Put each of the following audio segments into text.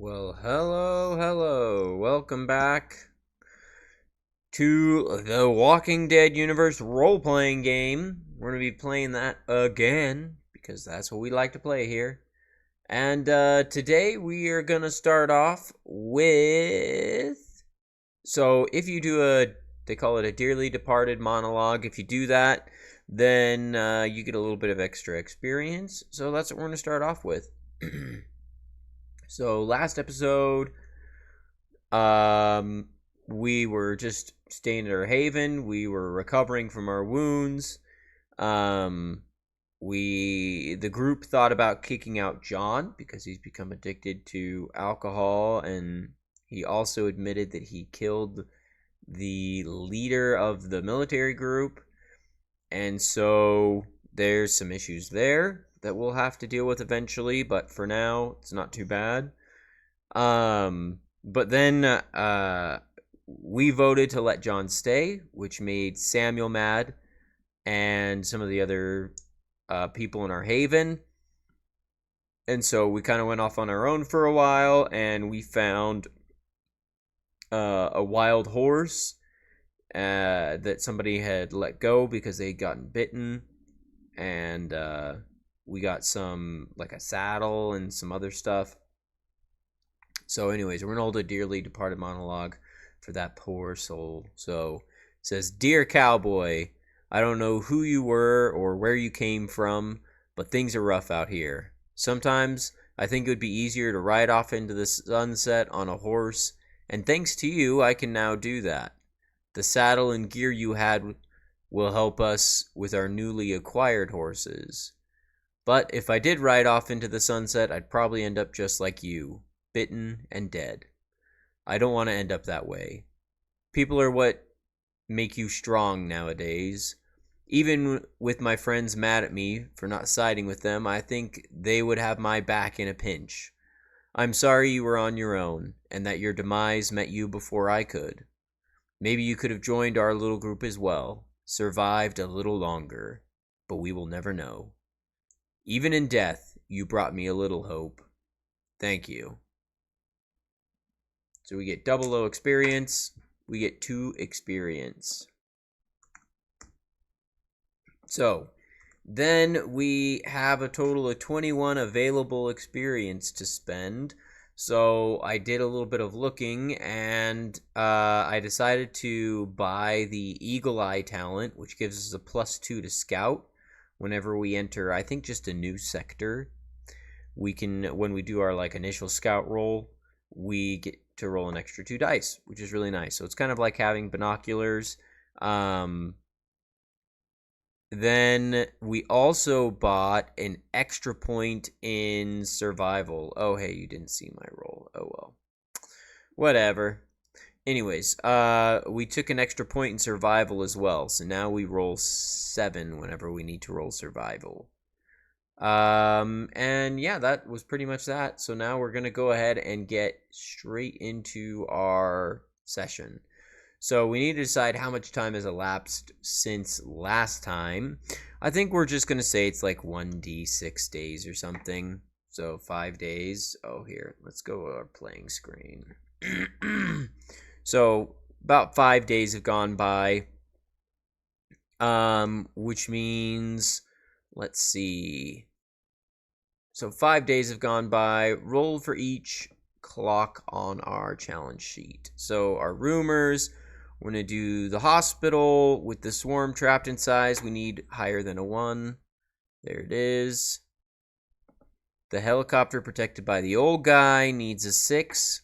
Well, hello. Welcome back to the Walking Dead universe role-playing game. We're going to be playing that again because that's what we like to play here. And today we are going to start off with so if you do they call it a dearly departed monologue. If you do that, then you get a little bit of extra experience. So that's what we're going to start off with. So last episode, um, we were just staying at our haven. We were recovering from our wounds. Um, the group thought about kicking out John because he's become addicted to alcohol, and he also admitted that he killed the leader of the military group. And so there's some issues there that we'll have to deal with eventually, but for now, it's not too bad. But then we voted to let John stay, which made Samuel mad and some of the other people in our haven. And so we kind of went off on our own for a while, and we found a wild horse that somebody had let go because they had gotten bitten. And we got some, like a saddle and some other stuff. So anyways, we're going to hold a dearly departed monologue for that poor soul. So it says, "Dear cowboy, I don't know who you were or where you came from, but things are rough out here. Sometimes I think it would be easier to ride off into the sunset on a horse, and thanks to you, I can now do that. The saddle and gear you had will help us with our newly acquired horses. But if I did ride off into the sunset, I'd probably end up just like you, bitten and dead. I don't want to end up that way. People are what make you strong nowadays. Even with my friends mad at me for not siding with them, I think they would have my back in a pinch. I'm sorry you were on your own, and that your demise met you before I could. Maybe you could have joined our little group as well, survived a little longer, but we will never know. Even in death, you brought me a little hope. Thank you." So we get double O experience. We get 2 experience. So then we have a total of 21 available experience to spend. So I did a little bit of looking, and I decided to buy the Eagle Eye talent, which gives us a +2 to scout whenever we enter, I think, just a new sector. We can, when we do our initial scout roll, we get to roll an extra 2 dice, which is really nice. So it's kind of like having binoculars. Then we also bought an extra point in survival. Oh, hey, you didn't see my roll. Oh, well. Whatever. Anyways, we took an extra point in survival as well. So now we roll 7 whenever we need to roll survival. And yeah, that was pretty much that. So now we're going to go ahead and get straight into our session. So we need to decide how much time has elapsed since last time. I think we're just going to say it's like 1d6 days or something. So 5 days. Oh, here, let's go to our playing screen. So about 5 days have gone by. Which means, let's see. So 5 days have gone by. Roll for each clock on our challenge sheet. So our rumors, we're going to do the hospital with the swarm trapped in size. We need higher than a 1. There it is. The helicopter protected by the old guy needs a 6.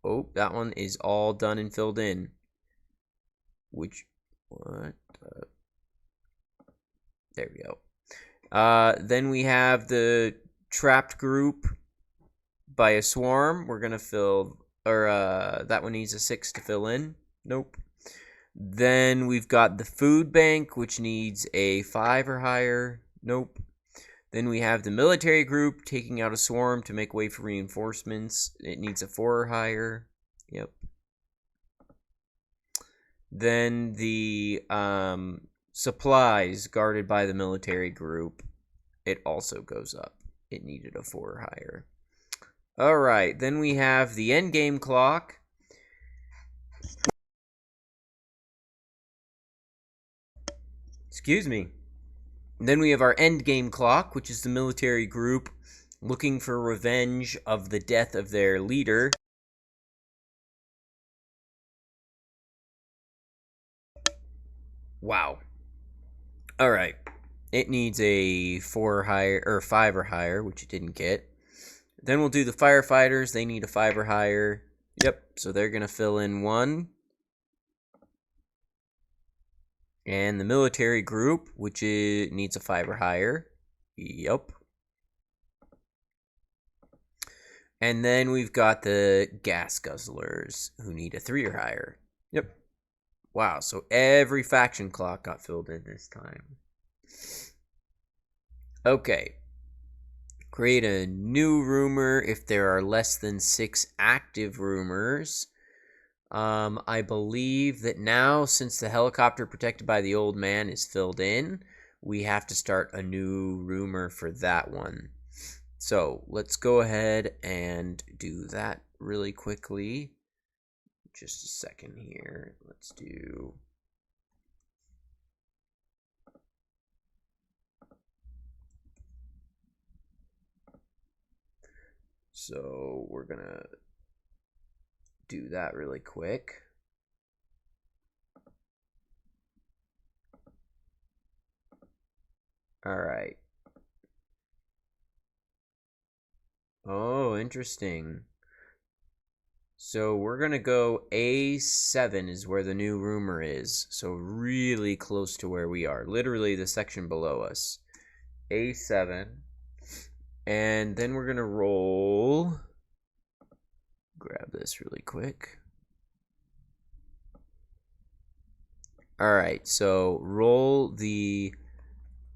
Oh, that one is all done and filled in. What? There we go. Then we have the trapped group by a swarm. We're going to fill, or that one needs a 6 to fill in. Nope. Then we've got the food bank, which needs a 5 or higher. Nope. Then we have the military group taking out a swarm to make way for reinforcements. It needs a 4 or higher. Yep. Then the supplies guarded by the military group, it also goes up. It needed a 4 or higher. Alright, then we have the endgame clock. Excuse me. Then we have our endgame clock, which is the military group looking for revenge of the death of their leader. Wow. Alright. It needs a 4 or higher, or 5 or higher, which it didn't get. Then we'll do the firefighters. They need a 5 or higher. Yep, so they're going to fill in 1. And the military group, which needs a 5 or higher. Yep. And then we've got the gas guzzlers, who need a 3 or higher. Yep. Wow, so every faction clock got filled in this time. Okay. Create a new rumor if there are less than 6 active rumors. I believe that now, since the helicopter protected by the old man is filled in, we have to start a new rumor for that one. So let's go ahead and do that really quickly. Just a second here. Let's do... So we're going to do that really quick. All right. Oh, interesting. So we're going to go A7 is where the new rumor is. So really close to where we are. Literally the section below us. A7. And then we're going to roll. Grab this really quick. All right, so roll the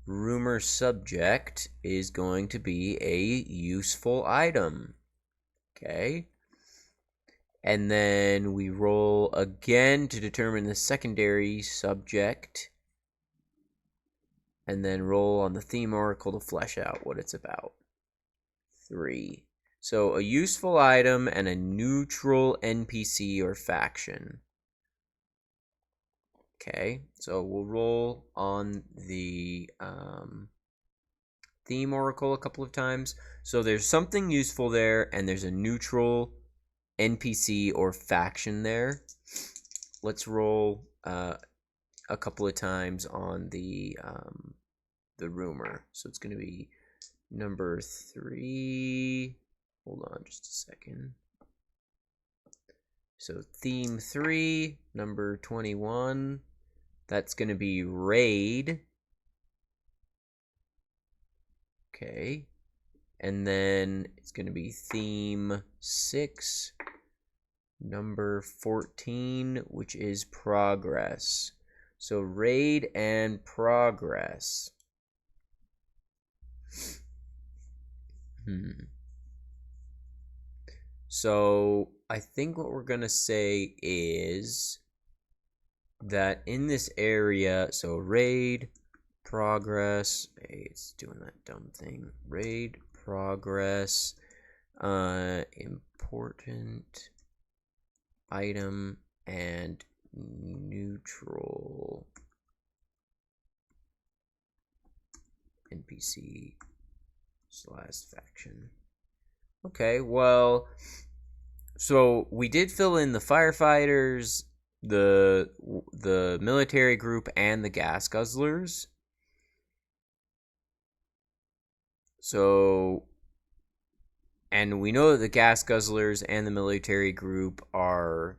rumor subject is going to be a useful item. Okay. And then we roll again to determine the secondary subject. And then roll on the theme oracle to flesh out what it's about. 3. So a useful item and a neutral NPC or faction. Okay, so we'll roll on the theme oracle a couple of times. So there's something useful there, and there's a neutral NPC or faction there. Let's roll a couple of times on the rumor. So it's going to be number 3. Hold on just a second. So theme 3, number 21. That's going to be raid. Okay. And then it's going to be theme 6, number 14, which is progress. So raid and progress. So I think what we're going to say is that in this area, so raid, progress, hey, it's doing that dumb thing, raid, progress, important item, and neutral NPC / faction. Okay, well, so we did fill in the firefighters, the military group, and the gas guzzlers. So, and we know that the gas guzzlers and the military group are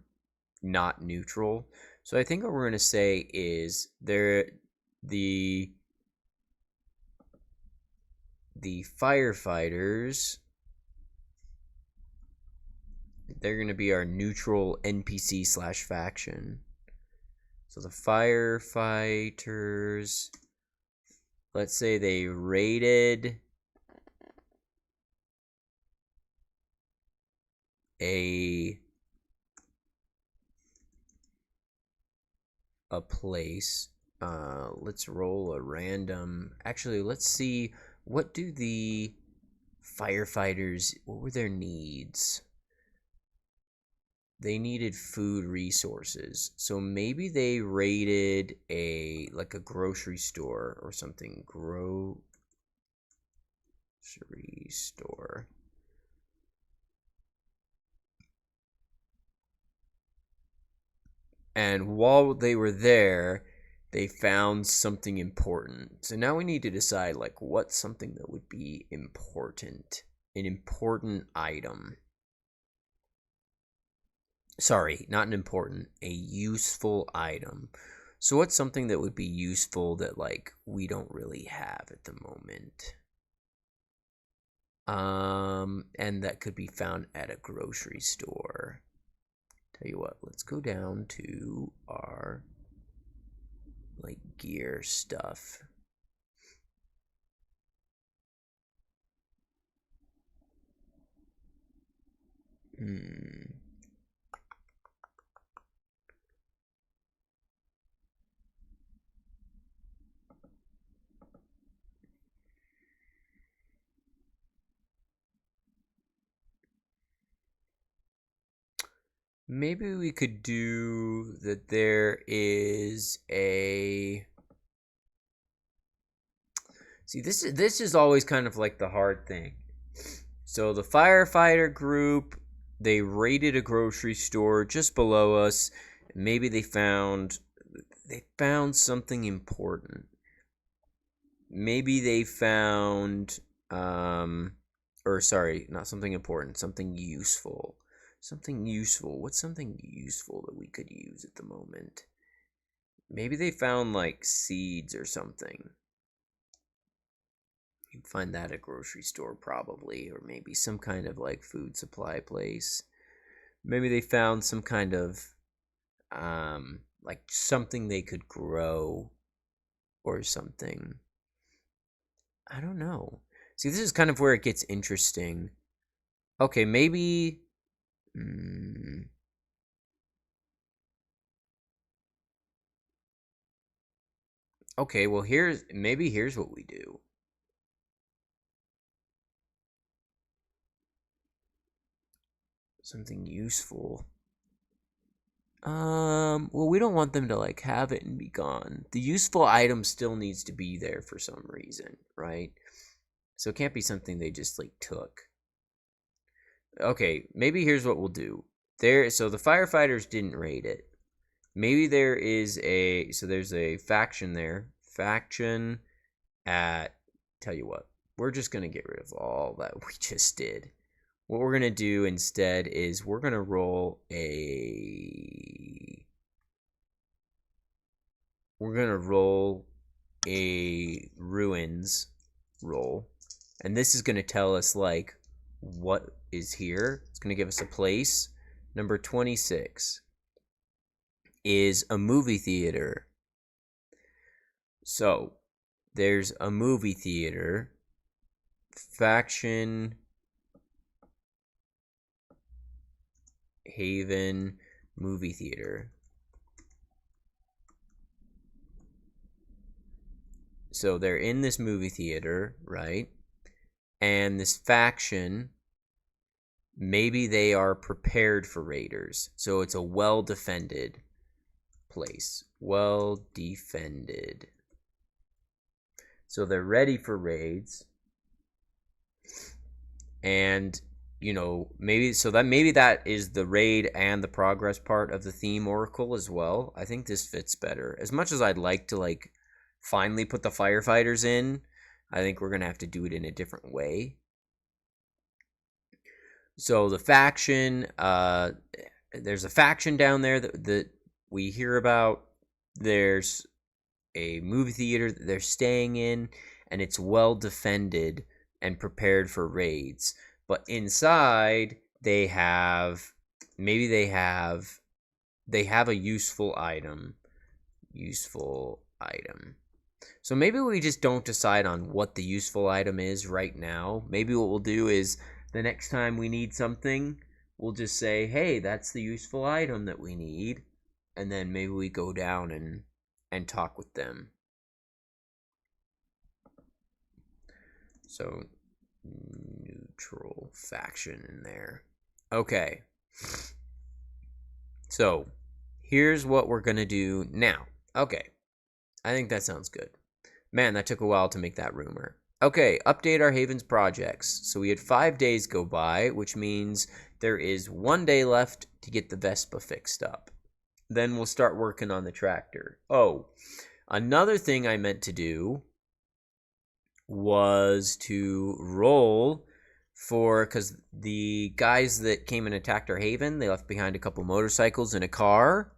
not neutral. So I think what we're going to say is the firefighters, they're going to be our neutral NPC / faction. So the firefighters, let's say they raided a place. Let's roll a random. Actually, let's see, what do the Firefighters, what were their needs? They needed food resources. So maybe they raided a grocery store or something. Grocery store. And while they were there, they found something important. So now we need to decide what's something that would be important. An important item. Sorry, not an important, a useful item. So what's something that would be useful that we don't really have at the moment? And that could be found at a grocery store. Tell you what, let's go down to our gear stuff. Maybe we could do that there is a... See, this is always kind of the hard thing. So the firefighter group, they raided a grocery store just below us. Maybe they found something important. Maybe they found or sorry, not something important, something useful. Something useful. What's something useful that we could use at the moment? Maybe they found seeds or something. You'd find that at a grocery store probably, or maybe some kind of food supply place. Maybe they found some kind of something they could grow or something. I don't know. See, this is kind of where it gets interesting. Okay, maybe okay, well here's what we do. Something useful. Well, we don't want them to have it and be gone. The useful item still needs to be there for some reason, right? So it can't be something they just took. Okay, maybe here's what we'll do. So the firefighters didn't raid it. Maybe there's a faction there. Faction at, tell you what, we're just going to get rid of all that we just did. What we're going to do instead is we're going to roll a ruins roll. And this is going to tell us what is here. It's going to give us a place. Number 26 is a movie theater. So there's a movie theater. Faction Haven movie theater. So they're in this movie theater, right? And this faction, maybe they are prepared for raiders. So it's a well-defended place. Well-defended. So they're ready for raids. And maybe that is the raid and the progress part of the theme oracle as well. I think this fits better. As much as I'd like to finally put the firefighters in, I think we're gonna have to do it in a different way. So the faction, there's a faction down there that we hear about. There's a movie theater that they're staying in, and it's well defended and prepared for raids. But inside they have a useful item. So maybe we just don't decide on what the useful item is right now. Maybe what we'll do is the next time we need something, we'll just say, hey, that's the useful item that we need. And then maybe we go down and talk with them. So, new neutral faction in there. Okay. So, here's what we're going to do now. Okay. I think that sounds good. Man, that took a while to make that rumor. Okay, update our Havens projects. So we had 5 days go by, which means there is 1 day left to get the Vespa fixed up. Then we'll start working on the tractor. Oh, another thing I meant to do was to roll for, because the guys that came and attacked our haven, they left behind a couple motorcycles and a car.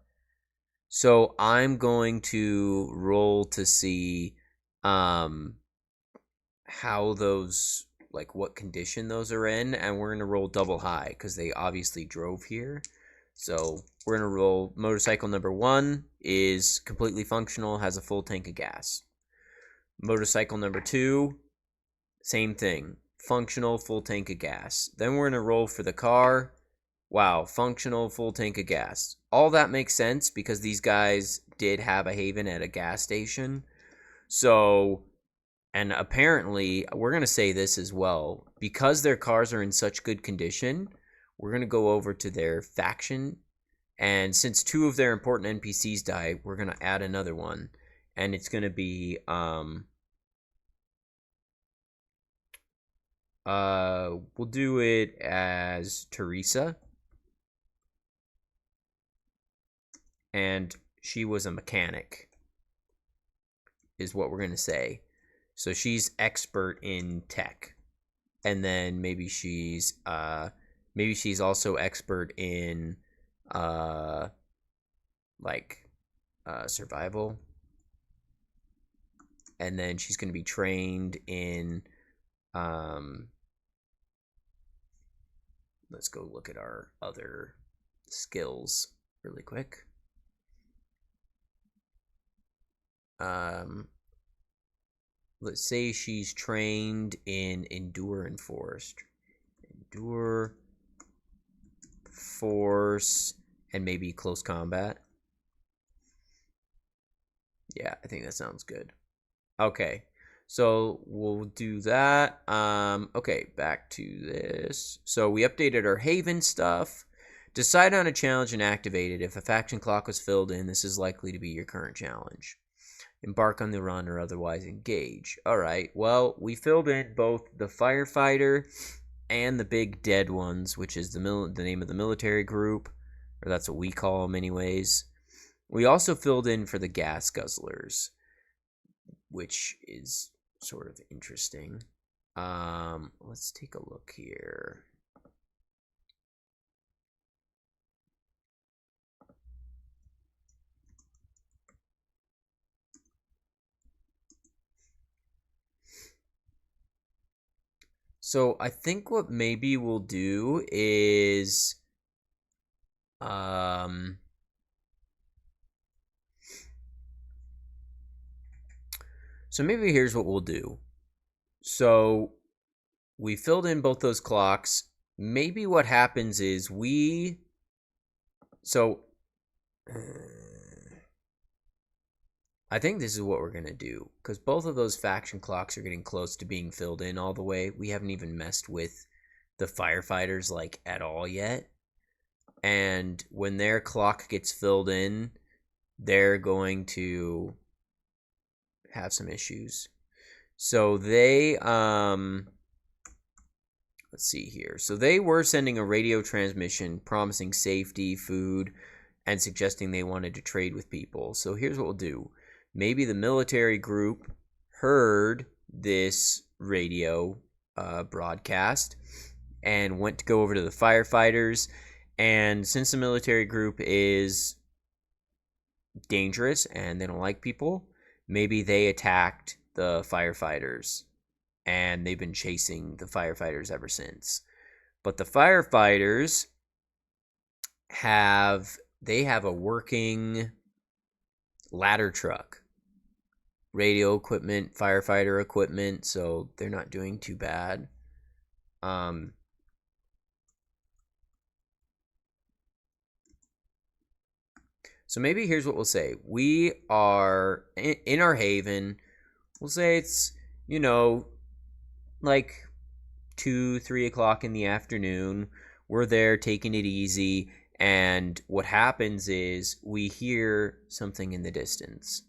So I'm going to roll to see how those, like what condition those are in, and we're going to roll double high because they obviously drove here. So we're going to roll motorcycle number 1 is completely functional, has a full tank of gas. Motorcycle number 2, same thing, functional, full tank of gas. Then we're going to roll for the car. Wow, functional, full tank of gas. All that makes sense because these guys did have a haven at a gas station. So, and apparently, we're going to say this as well, because their cars are in such good condition, we're going to go over to their faction, and since 2 of their important NPCs die, we're going to add another one, and it's going to be, we'll do it as Teresa, and she was a mechanic, is what we're going to say. So she's expert in tech, and then maybe she's also expert in survival, and then she's going to be trained in let's go look at our other skills really quick. Let's say she's trained in endure and force. Endure, force, and maybe close combat. Yeah, I think that sounds good. Okay, so we'll do that. Okay, back to this. So we updated our Haven stuff. Decide on a challenge and activate it. If a faction clock was filled in, this is likely to be your current challenge. Embark on the run or otherwise engage. All right, well, we filled in both the firefighter and the big dead ones, which is the name of the military group, or that's what we call them anyways. We also filled in for the gas guzzlers, which is sort of interesting. Let's take a look here. So I think what maybe we'll do is so maybe here's what we'll do. So we filled in both those clocks. Maybe what happens is I think this is what we're going to do, because both of those faction clocks are getting close to being filled in all the way. We haven't even messed with the firefighters like at all yet. And when their clock gets filled in, they're going to have some issues. So they, let's see here. So they were sending a radio transmission promising safety, food, and suggesting they wanted to trade with people. So here's what we'll do. Maybe the military group heard this radio broadcast and went to go over to the firefighters. And since the military group is dangerous and they don't like people, maybe they attacked the firefighters and they've been chasing the firefighters ever since. But the firefighters have a working ladder truck, radio equipment, firefighter equipment, so they're not doing too bad. So maybe here's what we'll say. We are in our haven. We'll say it's, like 2, 3 o'clock in the afternoon. We're there taking it easy. And what happens is we hear something in the distance.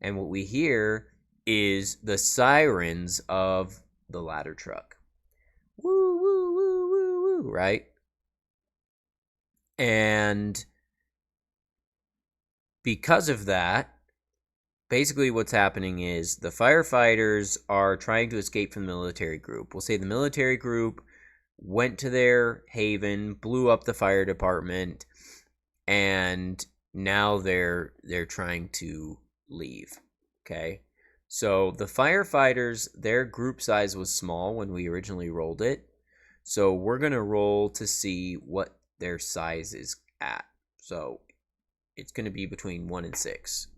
And what we hear is the sirens of the ladder truck. Woo, woo, woo, woo, woo, right? And because of that, basically what's happening is the firefighters are trying to escape from the military group. We'll say the military group went to their haven, blew up the fire department, and now they're trying to leave. Okay? So the firefighters, their group size was small when we originally rolled it. So we're going to roll to see what their size is at. So it's going to be between 1 and 6.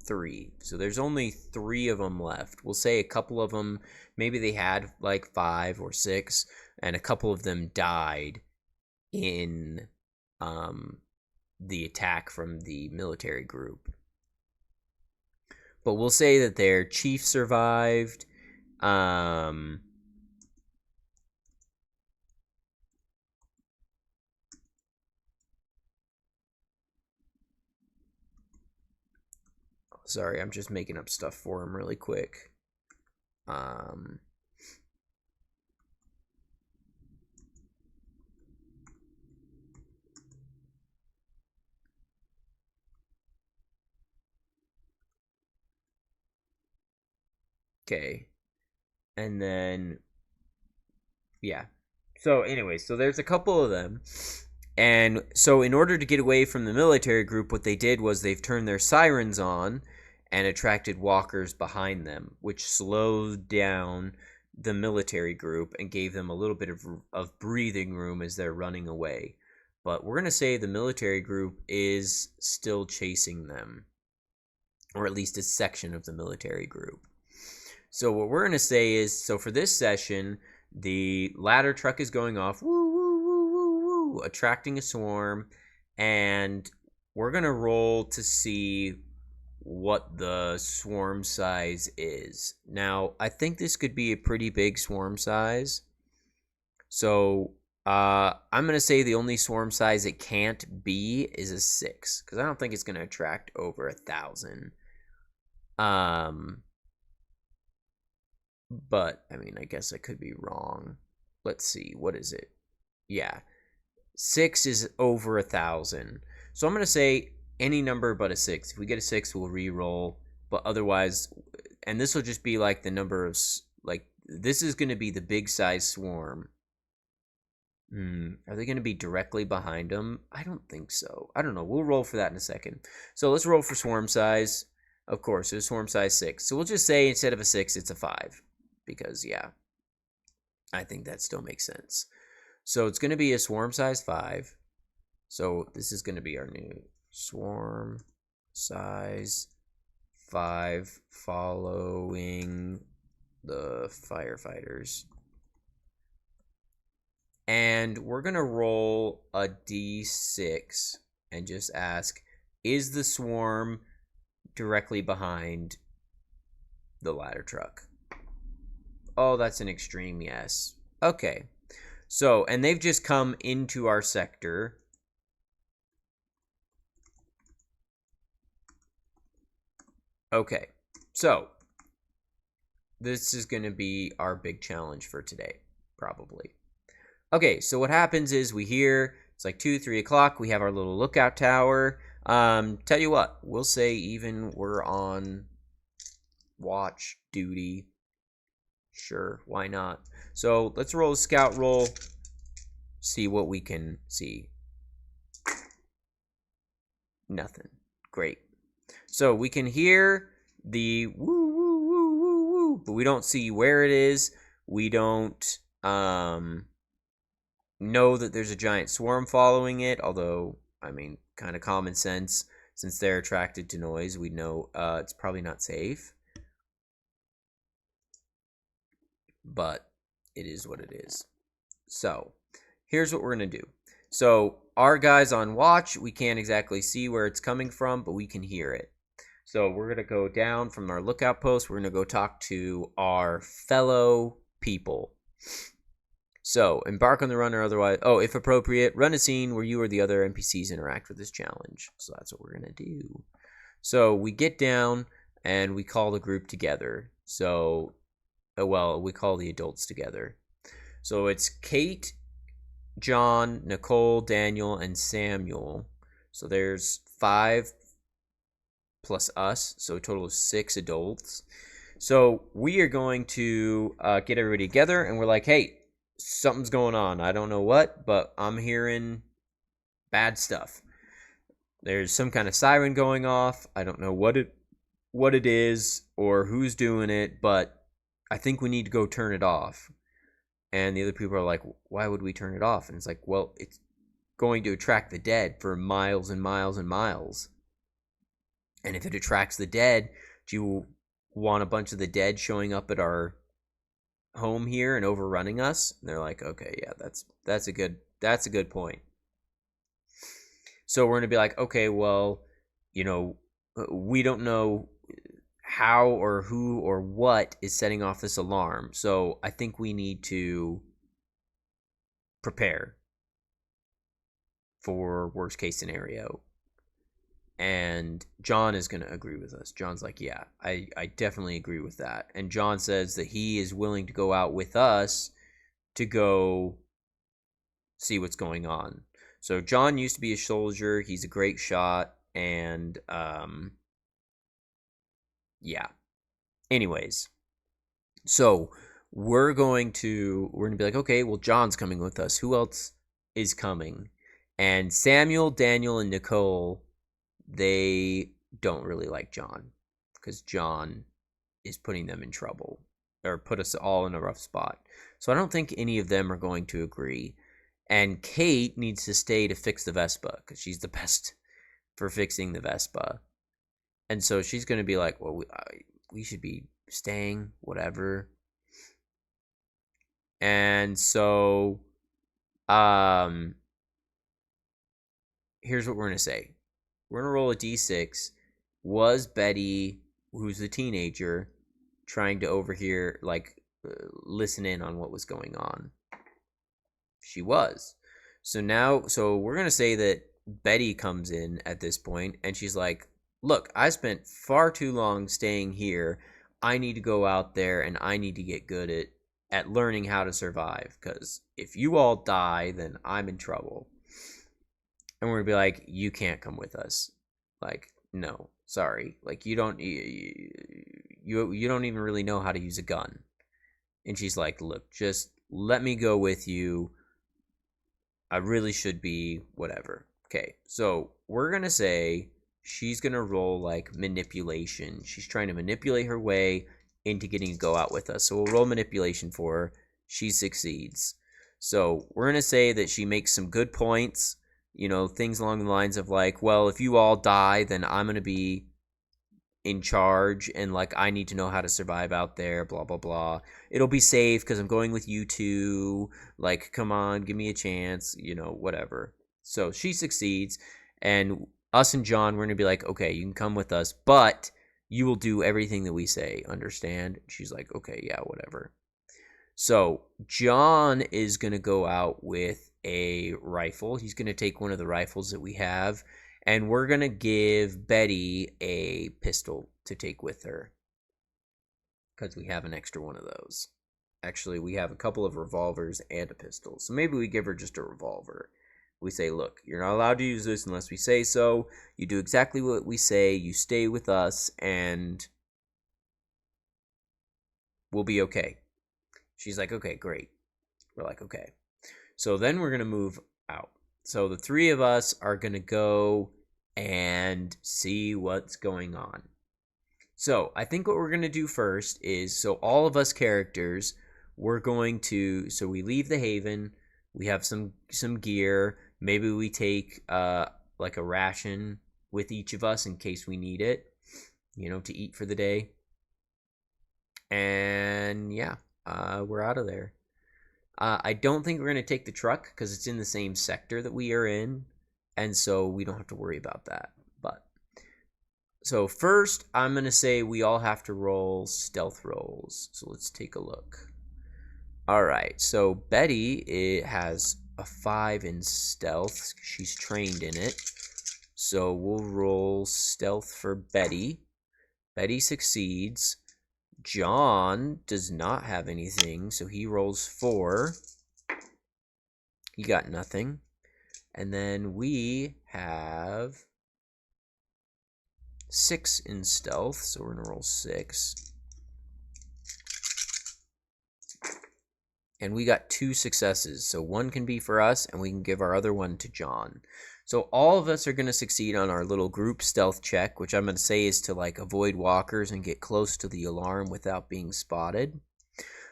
3. So there's only 3 of them left. We'll say a couple of them, maybe they had like 5 or 6, and a couple of them died in the attack from the military group. But we'll say that their chief survived. Sorry, I'm just making up stuff for him really quick. Okay. And then, yeah. So anyway, so there's a couple of them. And so in order to get away from the military group, what they did was they've turned their sirens on and attracted walkers behind them, which slowed down the military group and gave them a little bit of breathing room as they're running away. But we're going to say the military group is still chasing them, or at least a section of the military group. So what we're going to say is, so for this session, the ladder truck is going off, woo, woo, woo, woo, woo, attracting a swarm, and we're going to roll to see what the swarm size is. Now, I think this could be a pretty big swarm size. So I'm going to say the only swarm size it can't be is a 6, because I don't think it's going to attract over 1,000. But, I mean, I guess I could be wrong. Let's see, what is it? Yeah, 6 is over 1,000. So I'm going to say any number but a 6. If we get a 6, we'll re-roll. But otherwise, and this will just be like the number of, like, this is going to be the big size swarm. Are they going to be directly behind them? I don't think so. I don't know. We'll roll for that in a second. So let's roll for swarm size. Of course, it's swarm size 6. So we'll just say instead of a 6, it's a 5. Because, yeah, I think that still makes sense. So it's going to be a swarm size 5. So this is going to be our new swarm size 5 following the firefighters. And we're going to roll a d6 and just ask, is the swarm directly behind the ladder truck? Oh, that's an extreme yes. Okay. So, and they've just come into our sector. Okay. So, this is going to be our big challenge for today, probably. Okay, so what happens is we hear, it's like 2, 3 o'clock. We have our little lookout tower. Tell you what, we'll say even we're on watch duty. Sure, why not? So let's roll a scout roll, see what we can see. Nothing. Great. So we can hear the woo, woo, woo, woo, woo, but we don't see where it is. We don't know that there's a giant swarm following it, although, I mean, kind of common sense. Since they're attracted to noise, we know it's probably not safe. But it is what it is. So here's what we're going to do. So our guys on watch, we can't exactly see where it's coming from, but we can hear it. So we're going to go down from our lookout post. We're going to go talk to our fellow people. So, embark on the run or otherwise. Oh, if appropriate, run a scene where you or the other NPCs interact with this challenge. So that's what we're going to do. So, we get down and we call the group together. So, well, we call the adults together. So, it's Kate, John, Nicole, Daniel, and Samuel. So, there's 5 plus us. So, a total of 6 adults. So, we are going to get everybody together and we're like, hey, something's going on. I don't know what, but I'm hearing bad stuff. There's some kind of siren going off. I don't know what it is or who's doing it, but I think we need to go turn it off. And the other people are like, why would we turn it off? And it's like, well, it's going to attract the dead for miles and miles and miles. And if it attracts the dead, do you want a bunch of the dead showing up at our home here and overrunning us? And they're like, okay, yeah, that's a good point. So we're gonna be like, okay, well, we don't know how or who or what is setting off this alarm, so I think we need to prepare for worst case scenario. And John is going to agree with us. John's like, yeah, I definitely agree with that. And John says that he is willing to go out with us to go see what's going on. So John used to be a soldier. He's a great shot. And, yeah. Anyways, so we're going to be like, okay, well, John's coming with us. Who else is coming? And Samuel, Daniel, and Nicole, they don't really like John because John is putting them in trouble or put us all in a rough spot. So I don't think any of them are going to agree. And Kate needs to stay to fix the Vespa because she's the best for fixing the Vespa. And so she's going to be like, well, we should be staying, whatever. And so here's what we're going to say. We're going to roll a d6. Was Betty, who's the teenager, trying to overhear, listen in on what was going on? She was. So we're going to say that Betty comes in at this point, and she's like, look, I spent far too long staying here. I need to go out there, and I need to get good at learning how to survive, because if you all die, then I'm in trouble. And we're gonna be like, you can't come with us. Like, no, sorry. Like, you don't even really know how to use a gun. And she's like, look, just let me go with you. I really should be whatever. Okay, so we're gonna say she's gonna roll like manipulation. She's trying to manipulate her way into getting to go out with us. So we'll roll manipulation for her. She succeeds. So we're gonna say that she makes some good points. Things along the lines of like, well, if you all die, then I'm going to be in charge and like I need to know how to survive out there, blah, blah, blah. It'll be safe because I'm going with you two. Like, come on, give me a chance, whatever. So she succeeds, and us and John, we're going to be like, okay, you can come with us, but you will do everything that we say, understand? She's like, okay, yeah, whatever. So John is going to go out with a rifle. He's going to take one of the rifles that we have, and we're going to give Betty a pistol to take with her because we have an extra one of those. Actually, we have a couple of revolvers and a pistol, so maybe we give her just a revolver. We say, look, you're not allowed to use this unless we say so. You do exactly what we say. You stay with us, and we'll be okay. She's like, okay, great. We're like, okay. So then we're going to move out. So the 3 of us are going to go and see what's going on. So I think what we're going to do first is, so all of us characters, we're going to, so we leave the Haven. We have some gear. Maybe we take like a ration with each of us in case we need it, to eat for the day. And yeah, we're out of there. I don't think we're going to take the truck because it's in the same sector that we are in, and so we don't have to worry about that. But so first, I'm going to say we all have to roll stealth rolls. So let's take a look. All right, so Betty, it has a 5 in stealth. She's trained in it. So we'll roll stealth for Betty. Betty succeeds. John does not have anything, so he rolls 4. He got nothing. And then we have 6 in stealth, so we're going to roll 6. And we got 2 successes, so one can be for us, and we can give our other one to John. So all of us are going to succeed on our little group stealth check, which I'm going to say is to like avoid walkers and get close to the alarm without being spotted.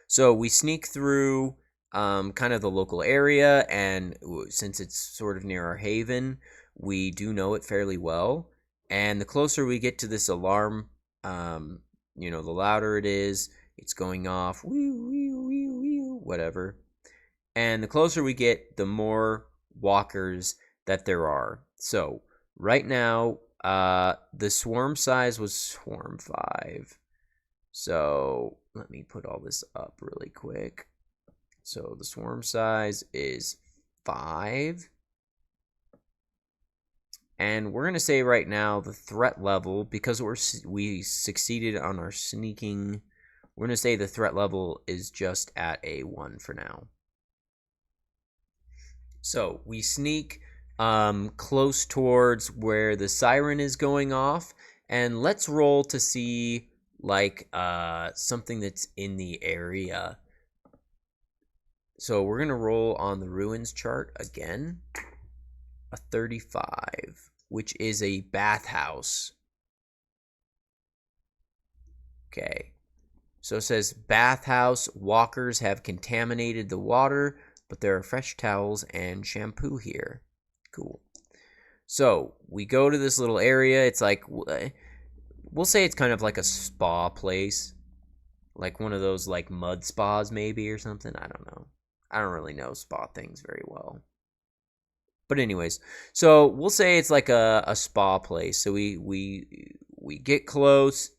So we sneak through kind of the local area, and since it's sort of near our haven, we do know it fairly well. And the closer we get to this alarm, the louder it is. It's going off, whatever. And the closer we get, the more walkers that there are. So right now, the swarm size was swarm 5. So let me put all this up really quick. So the swarm size is 5. And we're going to say right now the threat level, because we succeeded on our sneaking, we're going to say the threat level is just at a 1 for now. So we sneak close towards where the siren is going off, and let's roll to see like something that's in the area. So we're going to roll on the ruins chart again. A 35, which is a bathhouse. Okay. So it says bathhouse, walkers have contaminated the water, but there are fresh towels and shampoo here. Cool. So we go to this little area. It's like, we'll say it's kind of like a spa place. Like one of those like mud spas maybe or something. I don't know. I don't really know spa things very well. But anyways, so we'll say it's like a spa place. So we get close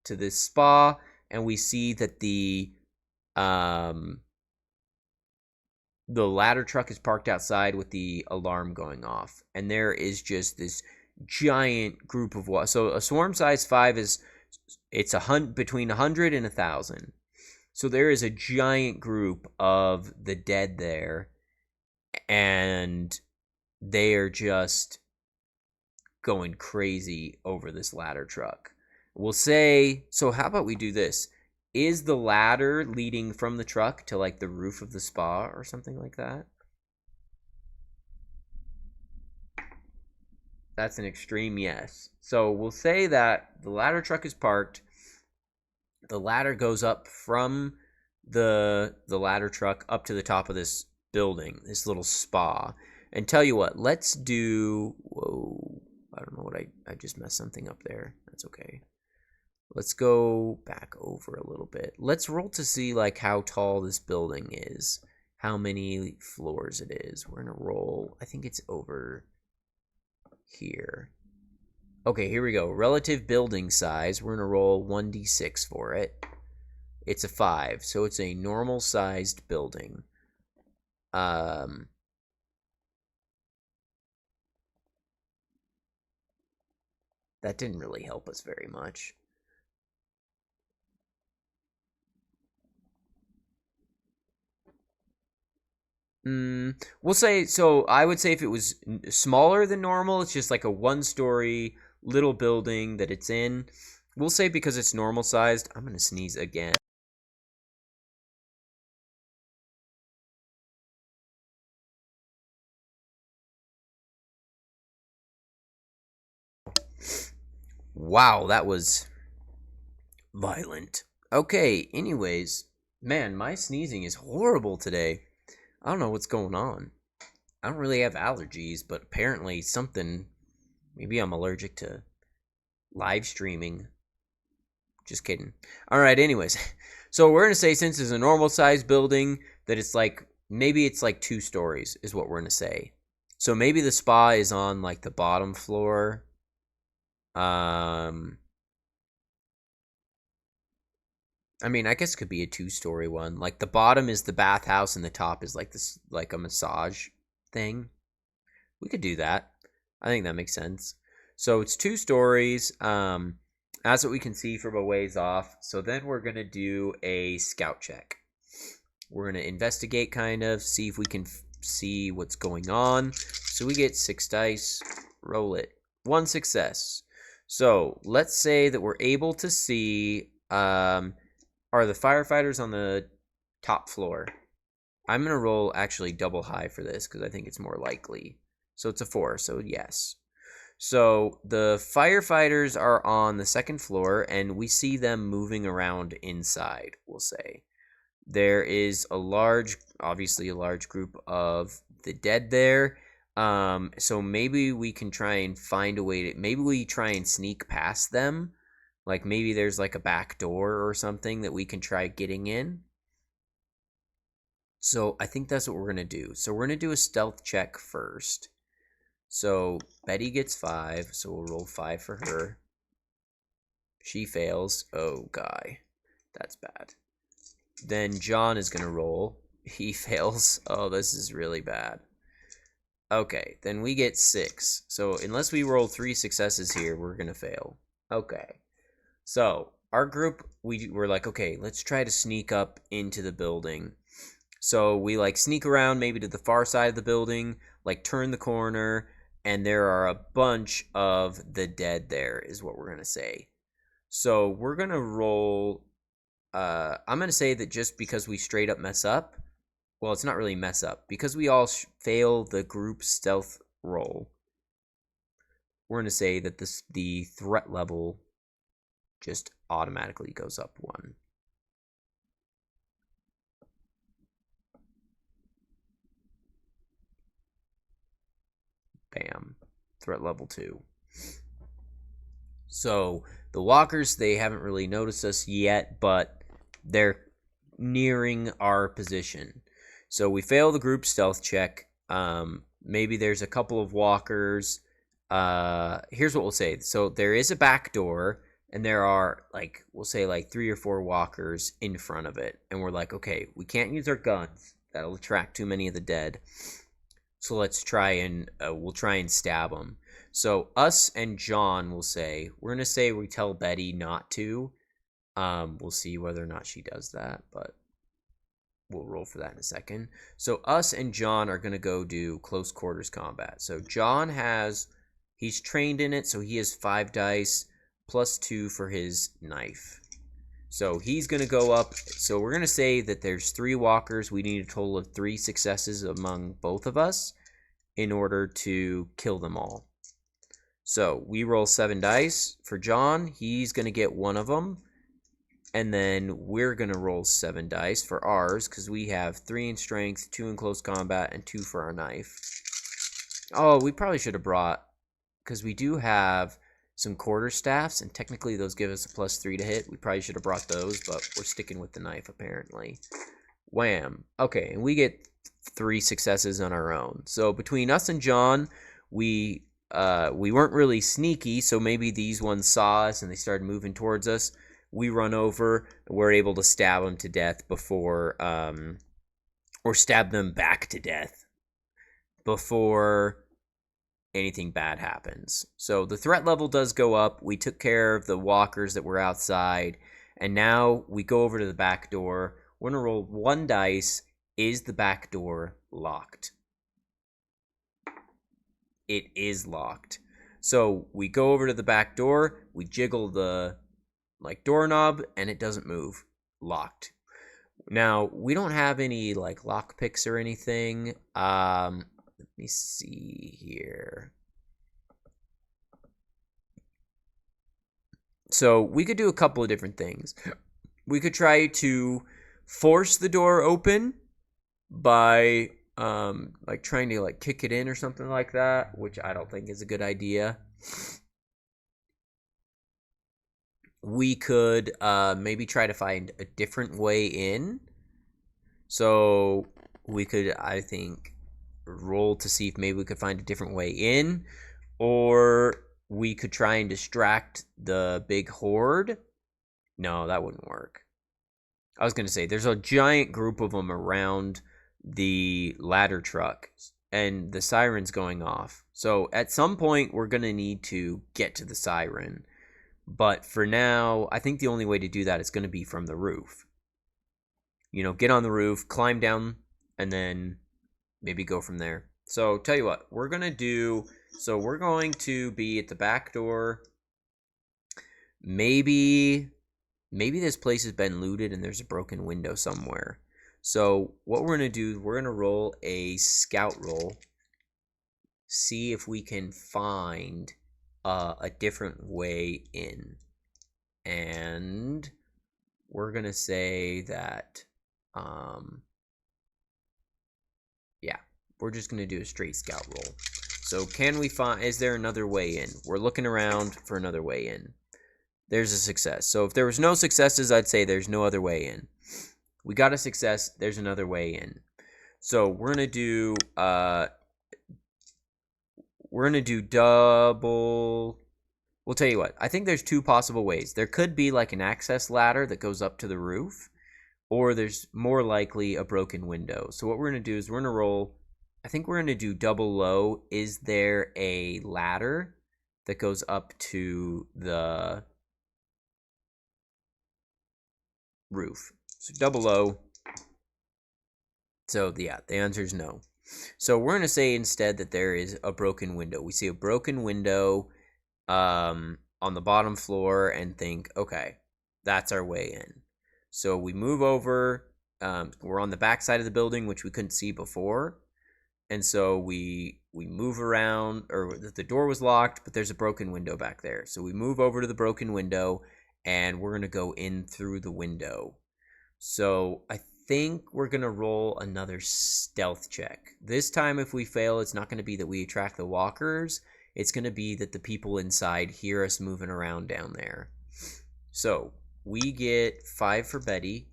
to this spa, and we see that the ladder truck is parked outside with the alarm going off, and there is just this giant group of what. So a swarm size 5 is between 100 and 1,000. So there is a giant group of the dead there, and they are just going crazy over this ladder truck. We'll say, so how about we do this? Is the ladder leading from the truck to like the roof of the spa or something like that? That's an extreme yes. So we'll say that the ladder truck is parked. The ladder goes up from the ladder truck up to the top of this building, this little spa. And tell you what, let's do, whoa, I don't know what I just messed something up there. That's okay. Let's go back over a little bit. Let's roll to see like how tall this building is, how many floors it is. We're going to roll, I think it's over here. Okay, here we go. Relative building size. We're going to roll 1d6 for it. It's a 5, so it's a normal sized building. That didn't really help us very much. We'll say, so I would say if it was smaller than normal, it's just like a 1-story little building that it's in. We'll say because it's normal sized, I'm going to sneeze again. Wow, that was violent. Okay, anyways, man, my sneezing is horrible today. I don't know what's going on. I don't really have allergies, but apparently something, maybe I'm allergic to live streaming. Just kidding. All right, anyways. So we're going to say since it's a normal size building that it's like, maybe it's like 2 stories is what we're going to say. So maybe the spa is on like the bottom floor. I mean, I guess it could be a two-story one. Like the bottom is the bathhouse and the top is like this, like a massage thing. We could do that. I think that makes sense. So it's 2 stories. That's what we can see from a ways off. So then we're gonna do a scout check. We're gonna investigate, kind of see if we can see what's going on. So we get 6 dice. Roll it. 1 success. So let's say that we're able to see. Are the firefighters on the top floor? I'm gonna roll actually double high for this because I think it's more likely. So it's a 4. So yes. So the firefighters are on the second floor, and we see them moving around inside, we'll say. There is obviously a large group of the dead there. So maybe we can try and find a way to, maybe we try and sneak past them. Like maybe there's like a back door or something that we can try getting in. So I think that's what we're going to do. So we're going to do a stealth check first. So Betty gets 5, so we'll roll 5 for her. She fails. Oh, guy. That's bad. Then John is going to roll. He fails. Oh, this is really bad. Okay, then we get 6. So unless we roll 3 successes here, we're going to fail. Okay. So our group, we're like, okay, let's try to sneak up into the building. So we like sneak around maybe to the far side of the building, like turn the corner, and there are a bunch of the dead there, is what we're going to say. So we're going to roll. I'm going to say that just because we straight up mess up, well, it's not really mess up, because we all fail the group stealth roll, we're going to say that the threat level just automatically goes up 1. Bam. Threat level 2. So the walkers, they haven't really noticed us yet, but they're nearing our position. So we fail the group stealth check. Maybe there's a couple of walkers. Here's what we'll say. So there is a back door, and there are, like, we'll say like 3 or 4 walkers in front of it. And we're like, okay, we can't use our guns. That'll attract too many of the dead. So let's try and we'll try and stab them. So us and John will say, we're going to say we tell Betty not to. We'll see whether or not she does that, but we'll roll for that in a second. So us and John are going to go do close quarters combat. So John he's trained in it, so he has 5 dice plus 2 for his knife. So he's going to go up. So we're going to say that there's 3 walkers. We need a total of 3 successes among both of us in order to kill them all. So we roll 7 dice. For John, he's going to get 1 of them. And then we're going to roll 7 dice for ours, because we have 3 in strength, 2 in close combat, and 2 for our knife. Oh, we probably should have brought, because we do have some quarter staffs, and technically those give us a +3 to hit. We probably should have brought those, but we're sticking with the knife apparently. Wham. Okay, and we get 3 successes on our own. So between us and John, we weren't really sneaky, so maybe these ones saw us and they started moving towards us. We run over, and we're able to stab them to death before, or stab them back to death before anything bad happens. So the threat level does go up. We took care of the walkers that were outside, and now we go over to the back door. We're going to roll 1 dice. Is the back door locked? It is locked. So we go over to the back door, we jiggle the doorknob, and it doesn't move. Locked. Now, we don't have any lock picks or anything. Let me see here. So we could do a couple of different things. We could try to force the door open by trying to kick it in or something like that, which I don't think is a good idea. We could maybe try to find a different way in. So we could, I think, roll to see if maybe we could find a different way in, or we could try and distract the big horde. No, that wouldn't work. I was going to say, there's a giant group of them around the ladder truck, and the siren's going off. So at some point, we're going to need to get to the siren. But for now, I think the only way to do that is going to be from the roof. You know, get on the roof, climb down, and then maybe go from there. So tell you what, we're going to do... So we're going to be at the back door. Maybe this place has been looted and there's a broken window somewhere. So what we're going to do, we're going to roll a scout roll. See if we can find a different way in. And we're going to say that, yeah, we're just going to do a straight scout roll. So can we find, is there another way in? We're looking around for another way in. There's a success. So if there was no successes, I'd say there's no other way in. We got a success, there's another way in. So we're gonna do double. We'll tell you what, I think there's two possible ways. There could be like an access ladder that goes up to the roof, or there's more likely a broken window. So what we're gonna do is we're gonna roll, I think we're gonna do double low. Is there a ladder that goes up to the roof? So double low. So yeah, the answer is no. So we're gonna say instead that there is a broken window. We see a broken window on the bottom floor and think, okay, that's our way in. So we move over. We're on the back side of the building, which we couldn't see before, and so we move around. Or the door was locked, but there's a broken window back there. So we move over to the broken window, and we're gonna go in through the window. So I think we're gonna roll another stealth check. This time, if we fail, it's not gonna be that we attract the walkers. It's gonna be that the people inside hear us moving around down there. So we get 5 for Betty.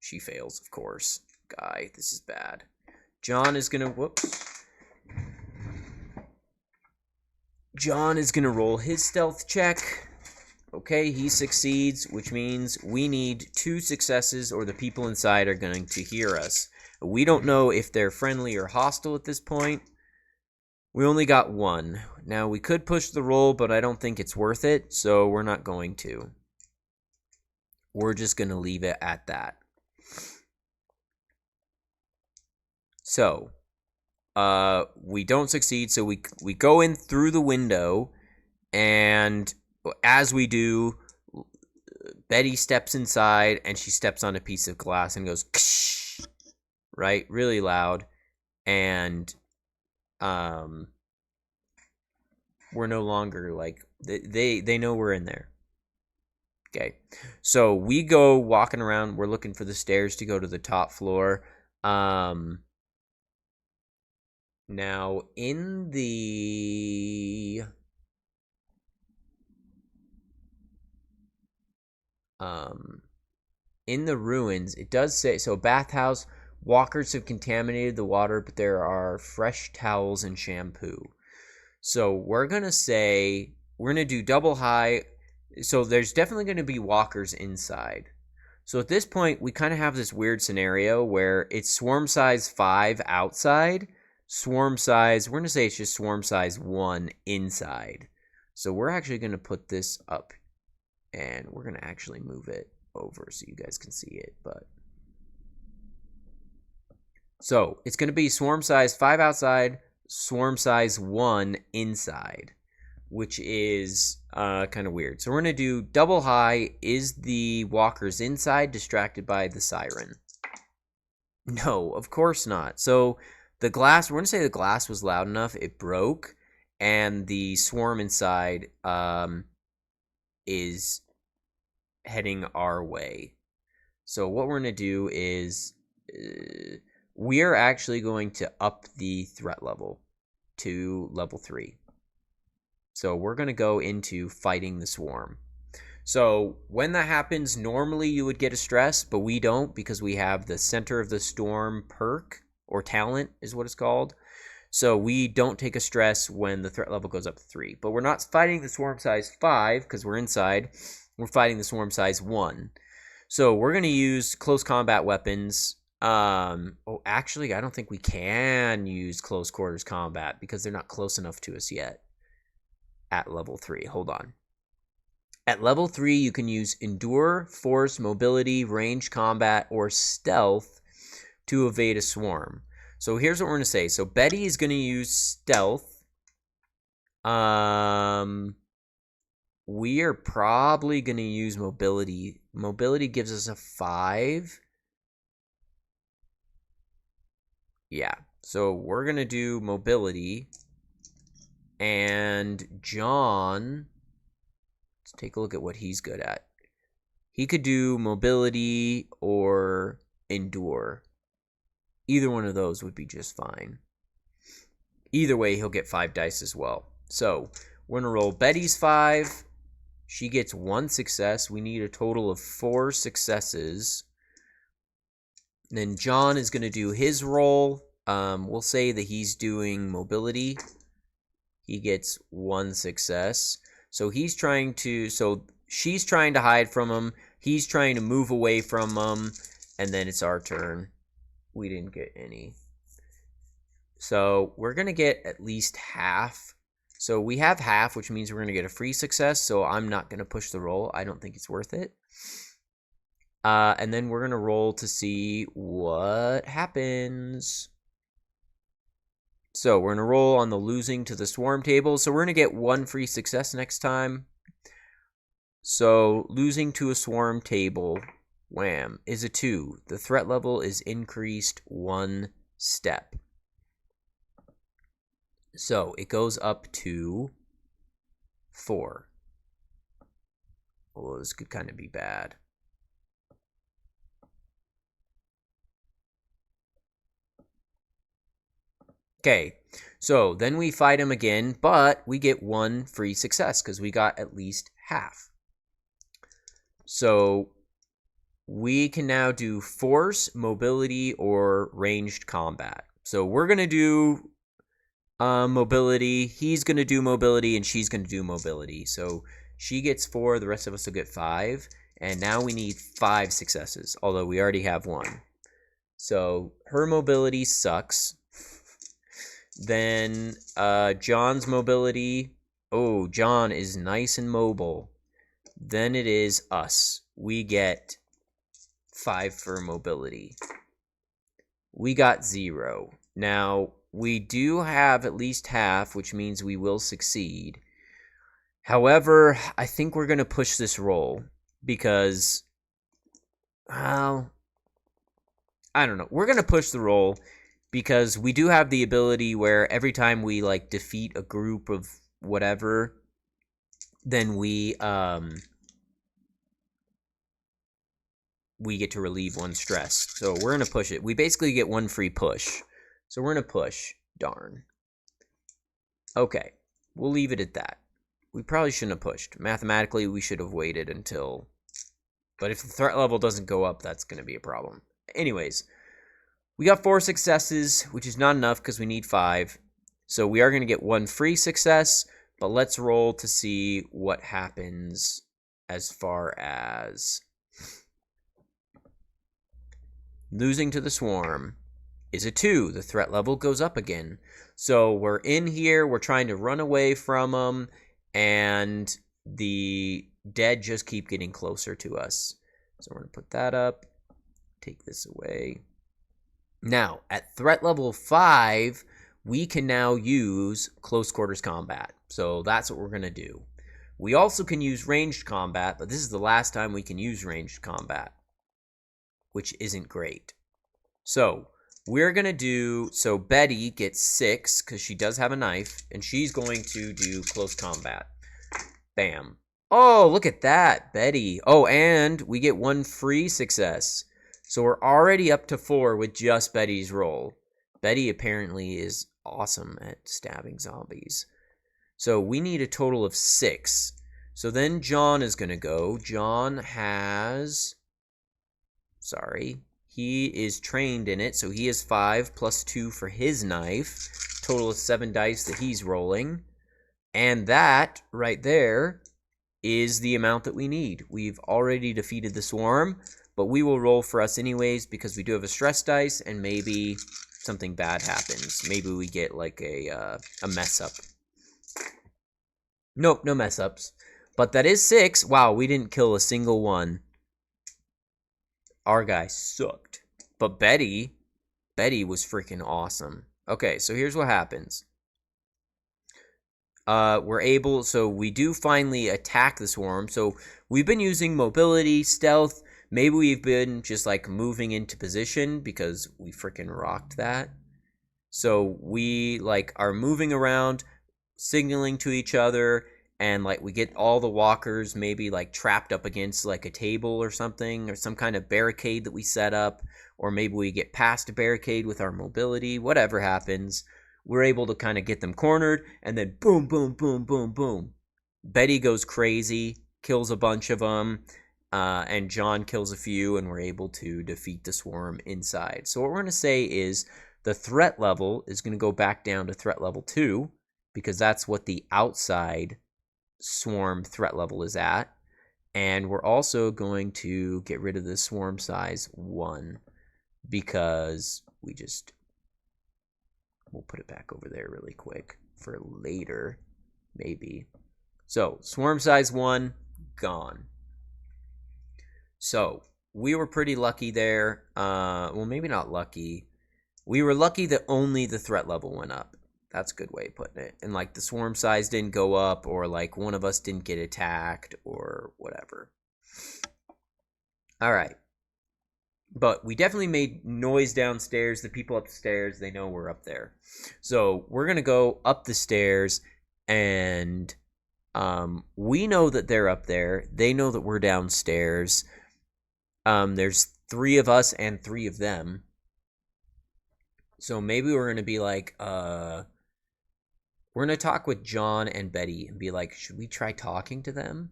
She fails, of course. Guy, this is bad. John is gonna, John is gonna roll his stealth check. Okay, he succeeds, which means we need 2 successes or the people inside are going to hear us. We don't know if they're friendly or hostile at this point. We only got 1. Now, we could push the roll, but I don't think it's worth it, so we're not going to. We're just going to leave it at that. So, we don't succeed, so we go in through the window, and as we do, Betty steps inside, and she steps on a piece of glass and goes, ksh, right, really loud, and we're no longer like, they know we're in there. Okay, so we go walking around. We're looking for the stairs to go to the top floor. Now in the ruins, it does say, so bathhouse, walkers have contaminated the water, but there are fresh towels and shampoo. So we're going to say, we're going to do double high. So there's definitely going to be walkers inside. So at this point, we kind of have this weird scenario where it's swarm size 5 outside, swarm size, we're going to say it's just swarm size 1 inside. So we're actually going to put this up, and we're going to actually move it over so you guys can see it. But so it's going to be swarm size 5 outside, swarm size 1 inside, which is kind of weird. So we're going to do double high. Is the walkers inside distracted by the siren? No, of course not. So the glass, we're going to say the glass was loud enough, it broke, and the swarm inside is heading our way. So what we're going to do is we are actually going to up the threat level to level 3. So we're going to go into fighting the swarm. So when that happens, normally you would get a stress, but we don't because we have the Center of the Storm perk, or talent is what it's called. So we don't take a stress when the threat level goes up to 3. But we're not fighting the swarm size 5 because we're inside. We're fighting the swarm size 1. So we're going to use close combat weapons. Actually, I don't think we can use close quarters combat because they're not close enough to us yet at level 3. Hold on. At level 3, you can use endure, force, mobility, ranged combat, or stealth to evade a swarm. So here's what we're going to say. So Betty is going to use stealth. We are probably going to use mobility. Mobility gives us a 5. Yeah, so we're going to do mobility. And John, let's take a look at what he's good at. He could do mobility or endure. Either one of those would be just fine. Either way, he'll get 5 dice as well. So we're going to roll Betty's 5. She gets 1 success. We need a total of 4 successes. Then John is going to do his roll. We'll say that he's doing mobility. He gets 1 success. So she's trying to hide from him. He's trying to move away from him. And then it's our turn. We didn't get any. So we're going to get at least half. So we have half, which means we're going to get a free success. So I'm not going to push the roll. I don't think it's worth it. And then we're going to roll to see what happens. So we're going to roll on the losing to the swarm table. So we're going to get 1 free success next time. So losing to a swarm table, wham, is a 2. The threat level is increased 1 step. So it goes up to 4. Oh, this could kind of be bad. Okay, so then we fight him again, but we get 1 free success because we got at least half. So we can now do force, mobility, or ranged combat. So we're going to do mobility. He's going to do mobility, and she's going to do mobility. So she gets 4. The rest of us will get 5. And now we need 5 successes, although we already have 1. So her mobility sucks. Then John's mobility. Oh, John is nice and mobile. Then it is us. We get 5 for mobility. We got 0. Now, we do have at least half, which means we will succeed. However, I think we're going to push this roll because, well, I don't know. We're going to push the roll because we do have the ability where every time we like defeat a group of whatever, then we get to relieve 1 stress. So we're going to push it. We basically get 1 free push. So we're going to push. Darn. Okay. We'll leave it at that. We probably shouldn't have pushed. Mathematically, we should have waited until... But if the threat level doesn't go up, that's going to be a problem. Anyways, we got 4 successes, which is not enough because we need 5. So we are going to get 1 free success, but let's roll to see what happens as far as losing to the swarm is a 2. The threat level goes up again. So we're in here, we're trying to run away from them, and the dead just keep getting closer to us. So we're going to put that up, take this away. Now, at threat level 5, we can now use close quarters combat. So that's what we're going to do. We also can use ranged combat, but this is the last time we can use ranged combat, which isn't great. So we're going to do, so Betty gets 6 because she does have a knife, and she's going to do close combat. Bam. Oh, look at that, Betty. Oh, and we get 1 free success. So we're already up to 4 with just Betty's roll. Betty apparently is awesome at stabbing zombies. So we need a total of 6. So then John is going to go. John has... Sorry. He is trained in it, so he has 5 plus 2 for his knife. Total of 7 dice that he's rolling. And that, right there, is the amount that we need. We've already defeated the swarm, but we will roll for us anyways because we do have a stress dice, and maybe something bad happens. Maybe we get like a mess up. Nope, no mess ups. But that is 6. Wow, we didn't kill a single one. Our guy sucked. But Betty was freaking awesome. Okay, so here's what happens. So we do finally attack the swarm. So we've been using mobility, stealth. Maybe we've been just like moving into position because we freaking rocked that. So we like are moving around, signaling to each other, and like we get all the walkers maybe like trapped up against like a table or something, or some kind of barricade that we set up, or maybe we get past a barricade with our mobility. Whatever happens, we're able to kind of get them cornered, and then boom, boom, boom, boom, boom. Betty goes crazy, kills a bunch of them, and John kills a few, and we're able to defeat the swarm inside. So what we're going to say is the threat level is going to go back down to threat level 2, because that's what the outside swarm threat level is at. And we're also going to get rid of the swarm size 1, because we'll put it back over there really quick for later, maybe. So swarm size 1 gone. So we were pretty lucky there. Well, maybe not lucky. We were lucky that only the threat level went up. That's a good way of putting it. And like the swarm size didn't go up, or like one of us didn't get attacked or whatever. All right. But we definitely made noise downstairs. The people upstairs, they know we're up there. So we're going to go up the stairs, and we know that they're up there. They know that we're downstairs. There's 3 of us and 3 of them. So maybe we're going to be like, we're going to talk with John and Betty and be like, should we try talking to them?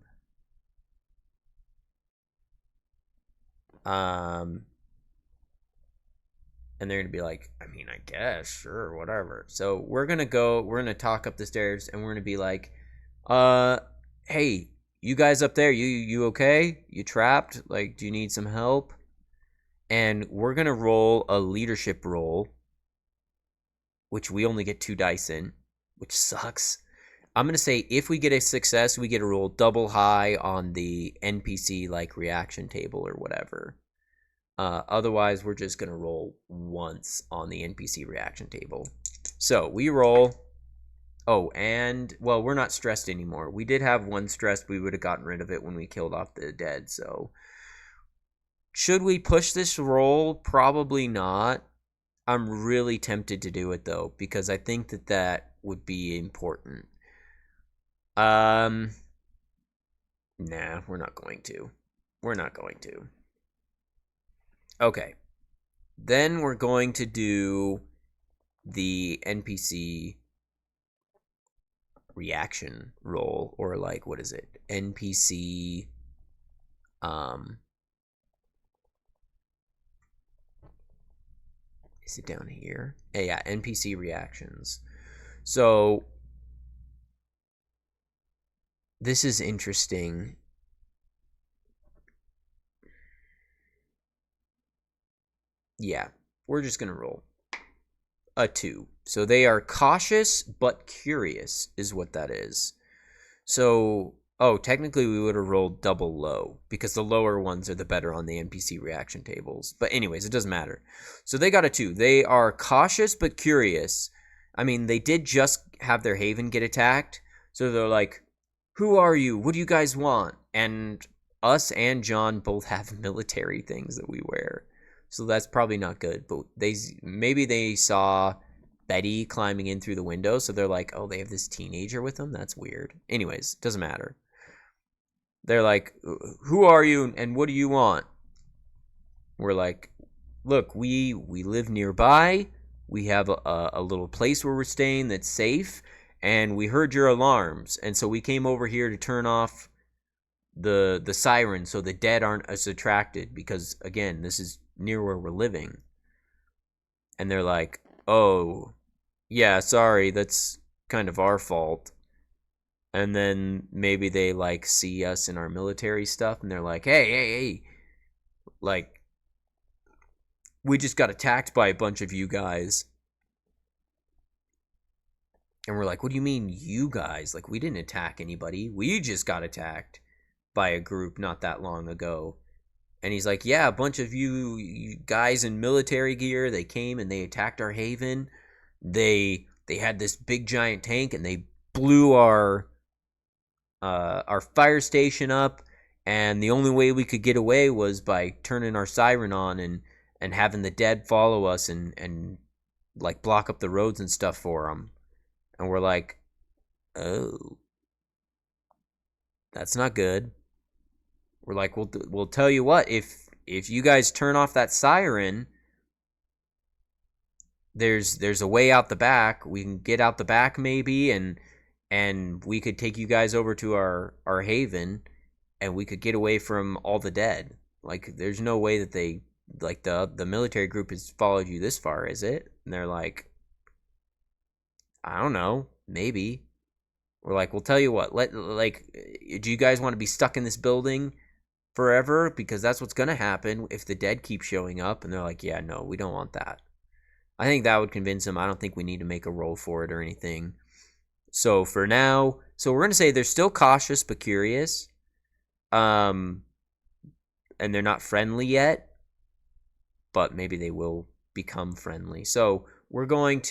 And they're going to be like, I mean, I guess, sure, whatever. So we're going to talk up the stairs, and we're going to be like, hey, you guys up there, you okay? You trapped? Like, do you need some help? And we're going to roll a leadership roll, which we only get 2 dice in, which sucks. I'm going to say if we get a success, we get to roll double high on the NPC like reaction table or whatever. Otherwise, we're just going to roll once on the NPC reaction table. So we roll. Oh, and, well, we're not stressed anymore. We did have 1 stress. We would have gotten rid of it when we killed off the dead. So should we push this roll? Probably not. I'm really tempted to do it, though, because I think that would be important. Nah, we're not going to. We're not going to. Okay. Then we're going to do the NPC reaction roll, or like, what is it? NPC, is it down here? Yeah, NPC reactions. So this is interesting. Yeah, we're just going to roll a 2. So they are cautious but curious is what that is. So, oh, technically we would have rolled double low because the lower ones are the better on the NPC reaction tables. But anyways, it doesn't matter. So they got a 2. They are cautious but curious. I mean, they did just have their haven get attacked. So they're like, who are you? What do you guys want? And us and John both have military things that we wear. So that's probably not good. But maybe they saw Betty climbing in through the window, so they're like, oh, they have this teenager with them? That's weird. Anyways, doesn't matter. They're like, who are you and what do you want? We're like, look, we live nearby. We have a little place where we're staying that's safe, and we heard your alarms, and so we came over here to turn off the siren so the dead aren't as attracted, because, again, this is near where we're living. And they're like, oh, yeah, sorry, that's kind of our fault. And then maybe they like see us in our military stuff and they're like, hey, like, we just got attacked by a bunch of you guys. And we're like, what do you mean, you guys? Like, we didn't attack anybody. We just got attacked by a group not that long ago. And he's like, yeah, a bunch of you guys in military gear, they came and they attacked our haven. They had this big giant tank and they blew our fire station up, and the only way we could get away was by turning our siren on and having the dead follow us and like block up the roads and stuff for them. And we're like, oh, that's not good. We're like, we'll tell you what, if you guys turn off that siren, there's a way out the back. We can get out the back maybe, and we could take you guys over to our haven, and we could get away from all the dead. Like, there's no way that they, like, the military group has followed you this far, is it? And they're like, I don't know, maybe. We're like, we'll tell you what, do you guys want to be stuck in this building forever? Because that's what's gonna happen if the dead keep showing up. And they're like, yeah, no, we don't want that. I think that would convince them. I don't think we need to make a roll for it or anything. So for now, we're gonna say they're still cautious but curious, and they're not friendly yet, but maybe they will become friendly. So we're gonna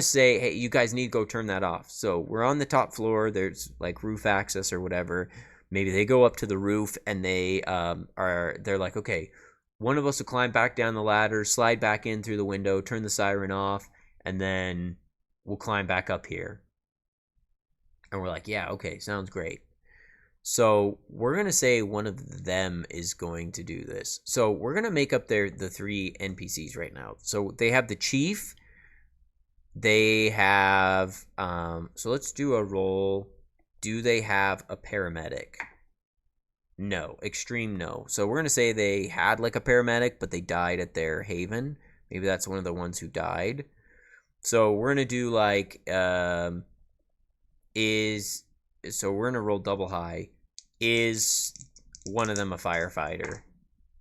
say, hey, you guys need to go turn that off. So we're on the top floor. There's like roof access or whatever. Maybe they go up to the roof and they're like, okay, one of us will climb back down the ladder, slide back in through the window, turn the siren off, and then we'll climb back up here. And we're like, yeah, okay, sounds great. So we're going to say one of them is going to do this. So we're going to make up the 3 NPCs right now. So they have the chief. They have, so let's do a roll. Do they have a paramedic? No. Extreme no. So we're going to say they had like a paramedic, but they died at their haven. Maybe that's one of the ones who died. So we're going to do like, so we're going to roll double high. Is one of them a firefighter?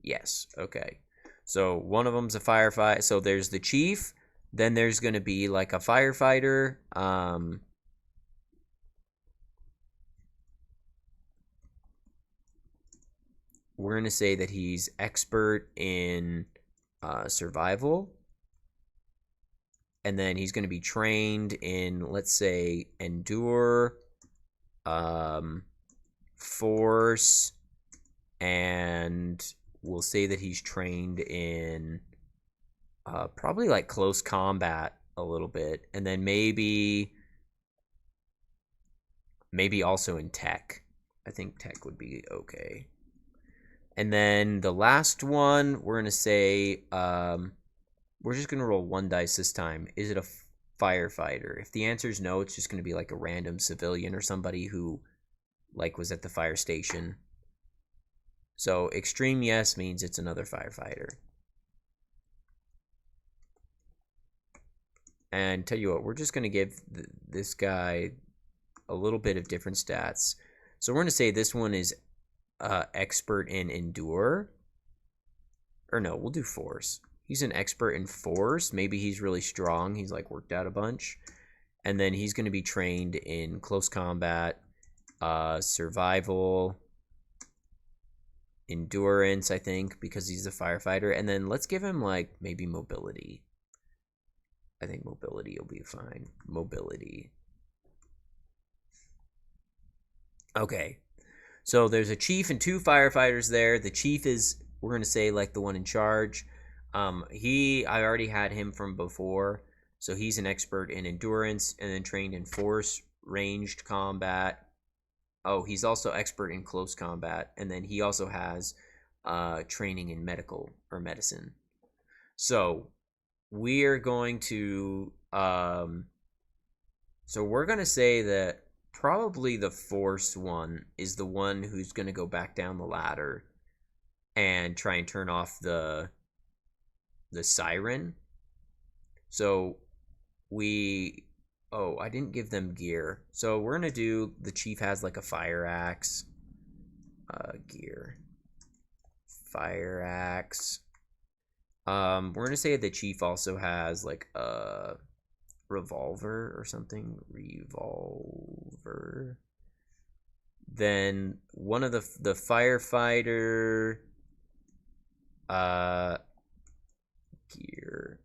Yes. Okay. So one of them's a firefighter. So there's the chief. Then there's going to be like a firefighter. We're going to say that he's expert in survival. And then he's going to be trained in, let's say, endure, force, and we'll say that he's trained in probably like close combat a little bit, and then maybe also in tech. I think tech would be okay. And then the last one, we're gonna say we're just gonna roll 1 dice this time. Is it a firefighter? If the answer is no, it's just gonna be like a random civilian or somebody who like was at the fire station. So extreme yes means it's another firefighter. And tell you what, we're just going to give this guy a little bit of different stats. So we're going to say this one is expert in endure. Or no, we'll do force. He's an expert in force. Maybe he's really strong. He's like worked out a bunch. And then he's going to be trained in close combat, survival, endurance, I think, because he's a firefighter. And then let's give him like maybe mobility. I think mobility will be fine. Mobility. Okay. So there's a chief and 2 firefighters there. The chief is, we're going to say, like the one in charge. I already had him from before. So he's an expert in endurance and then trained in force, ranged combat. Oh, he's also expert in close combat. And then he also has training in medical or medicine. So we're going to we're going to say that probably the force one is the one who's going to go back down the ladder and try and turn off the siren. So we Oh, I didn't give them gear. So we're gonna do, the chief has like a fire axe. Gear. Fire axe. We're gonna say the chief also has like a revolver or something. Revolver. Then one of the firefighter gear.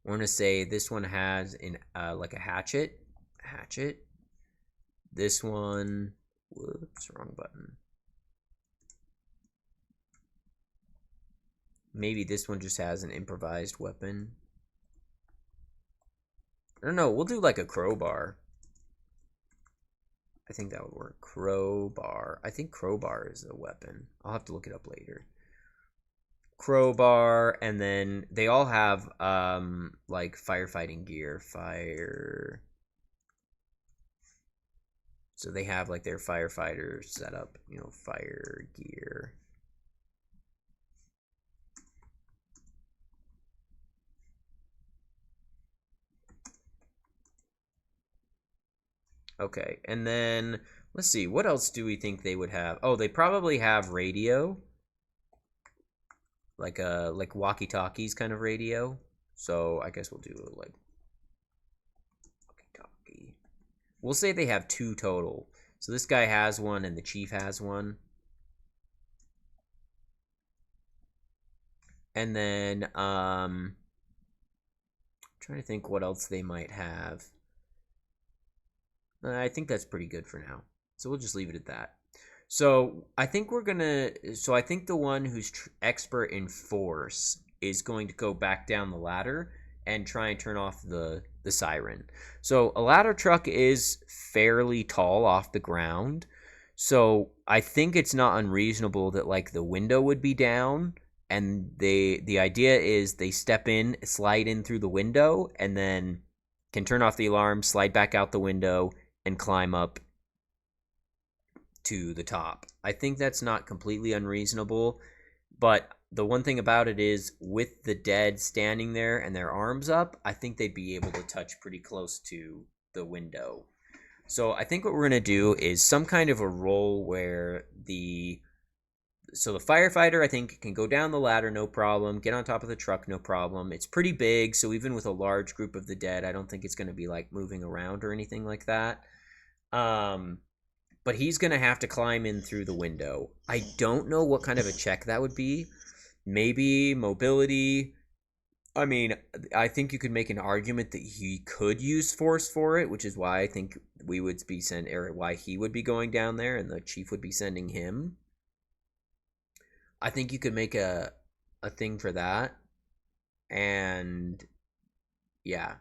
We're gonna say this one has an like a hatchet. Hatchet. This one, whoops, wrong button. Maybe this one just has an improvised weapon. I don't know, we'll do like a crowbar. I think that would work. Crowbar. I think crowbar is a weapon. I'll have to look it up later. Crowbar, and then they all have like firefighting gear. Fire. So they have like their firefighter setup, you know, fire gear. Okay, and then let's see, what else do we think they would have? Oh, they probably have radio, like a like walkie-talkies kind of radio. So I guess we'll do like walkie-talkie. We'll say they have 2 total. So this guy has one and the chief has one. And then trying to think what else they might have. I think that's pretty good for now. So we'll just leave it at that. So I think we're gonna. So I think the one who's expert in force is going to go back down the ladder and try and turn off the siren. So a ladder truck is fairly tall off the ground. So I think it's not unreasonable that like the window would be down, and the idea is they step in, slide in through the window, and then can turn off the alarm, slide back out the window, and climb up to the top. I think that's not completely unreasonable, but the one thing about it is with the dead standing there and their arms up, I think they'd be able to touch pretty close to the window. So I think what we're going to do is some kind of a roll where the firefighter, I think, can go down the ladder, no problem, get on top of the truck, no problem. It's pretty big, so even with a large group of the dead, I don't think it's going to be like moving around or anything like that. But he's going to have to climb in through the window. I don't know what kind of a check that would be. Maybe mobility. I mean, I think you could make an argument that he could use force for it, which is why I think we would be why he would be going down there and the chief would be sending him. I think you could make a thing for that. And yeah.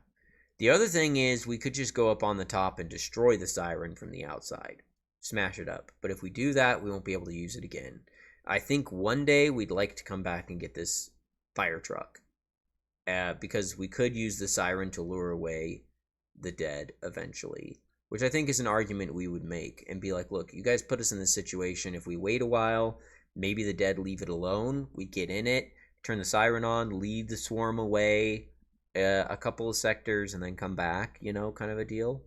The other thing is we could just go up on the top and destroy the siren from the outside. Smash it up. But if we do that, we won't be able to use it again. I think one day we'd like to come back and get this fire truck. Because we could use the siren to lure away the dead eventually. Which I think is an argument we would make. And be like, look, you guys put us in this situation. If we wait a while, maybe the dead leave it alone. We get in it, turn the siren on, lead the swarm away a couple of sectors, and then come back, you know, kind of a deal.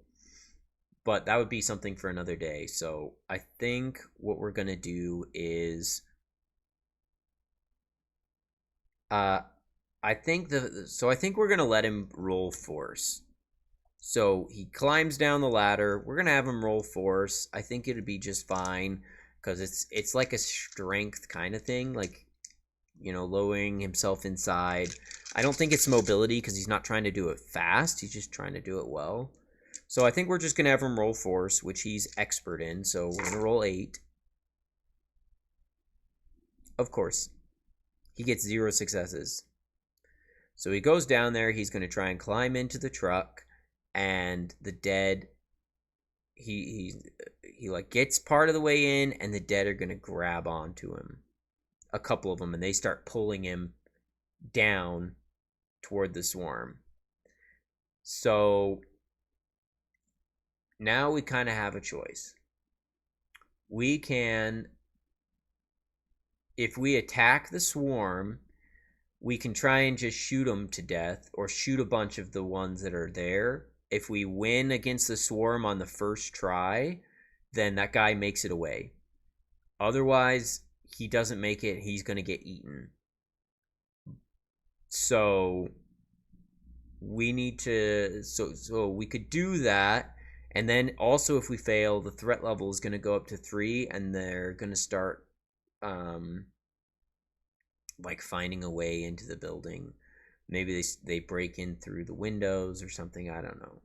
But that would be something for another day. So I think what we're going to do is I think we're going to let him roll force. So he climbs down the ladder. We're going to have him roll force. I think it'd be just fine because it's like a strength kind of thing, like, you know, lowering himself inside. I don't think it's mobility because he's not trying to do it fast. He's just trying to do it well. So I think we're just going to have him roll force, which he's expert in. So we're going to roll 8. Of course, he gets 0 successes. So he goes down there. He's going to try and climb into the truck, and the dead, he like gets part of the way in, and the dead are going to grab onto him. A couple of them, and they start pulling him down toward the swarm. So now we kind of have a choice. We can, if we attack the swarm, we can try and just shoot them to death or shoot a bunch of the ones that are there. If we win against the swarm on the first try, then that guy makes it away. Otherwise, he doesn't make it, he's going to get eaten. So we need to so we could do that, and then also if we fail, the threat level is going to go up to 3, and they're going to start like finding a way into the building. Maybe they break in through the windows or something, I don't know.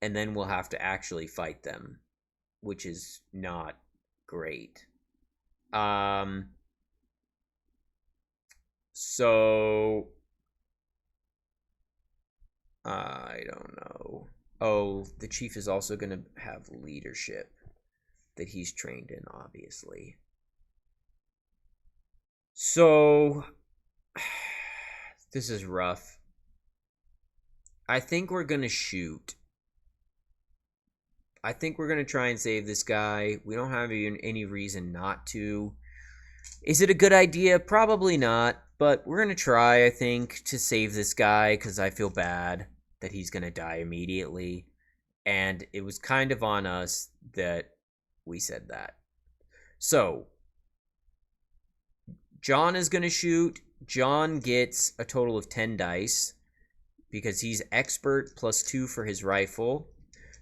And then we'll have to actually fight them, which is not great. So I don't know. Oh, the chief is also going to have leadership that he's trained in, obviously. So this is rough. I think we're going to shoot. I think we're going to try and save this guy. We don't have any reason not to. Is it a good idea? Probably not. But we're going to try, I think, to save this guy because I feel bad that he's going to die immediately. And it was kind of on us that we said that. So, John is going to shoot. John gets a total of 10 dice because he's expert plus 2 for his rifle.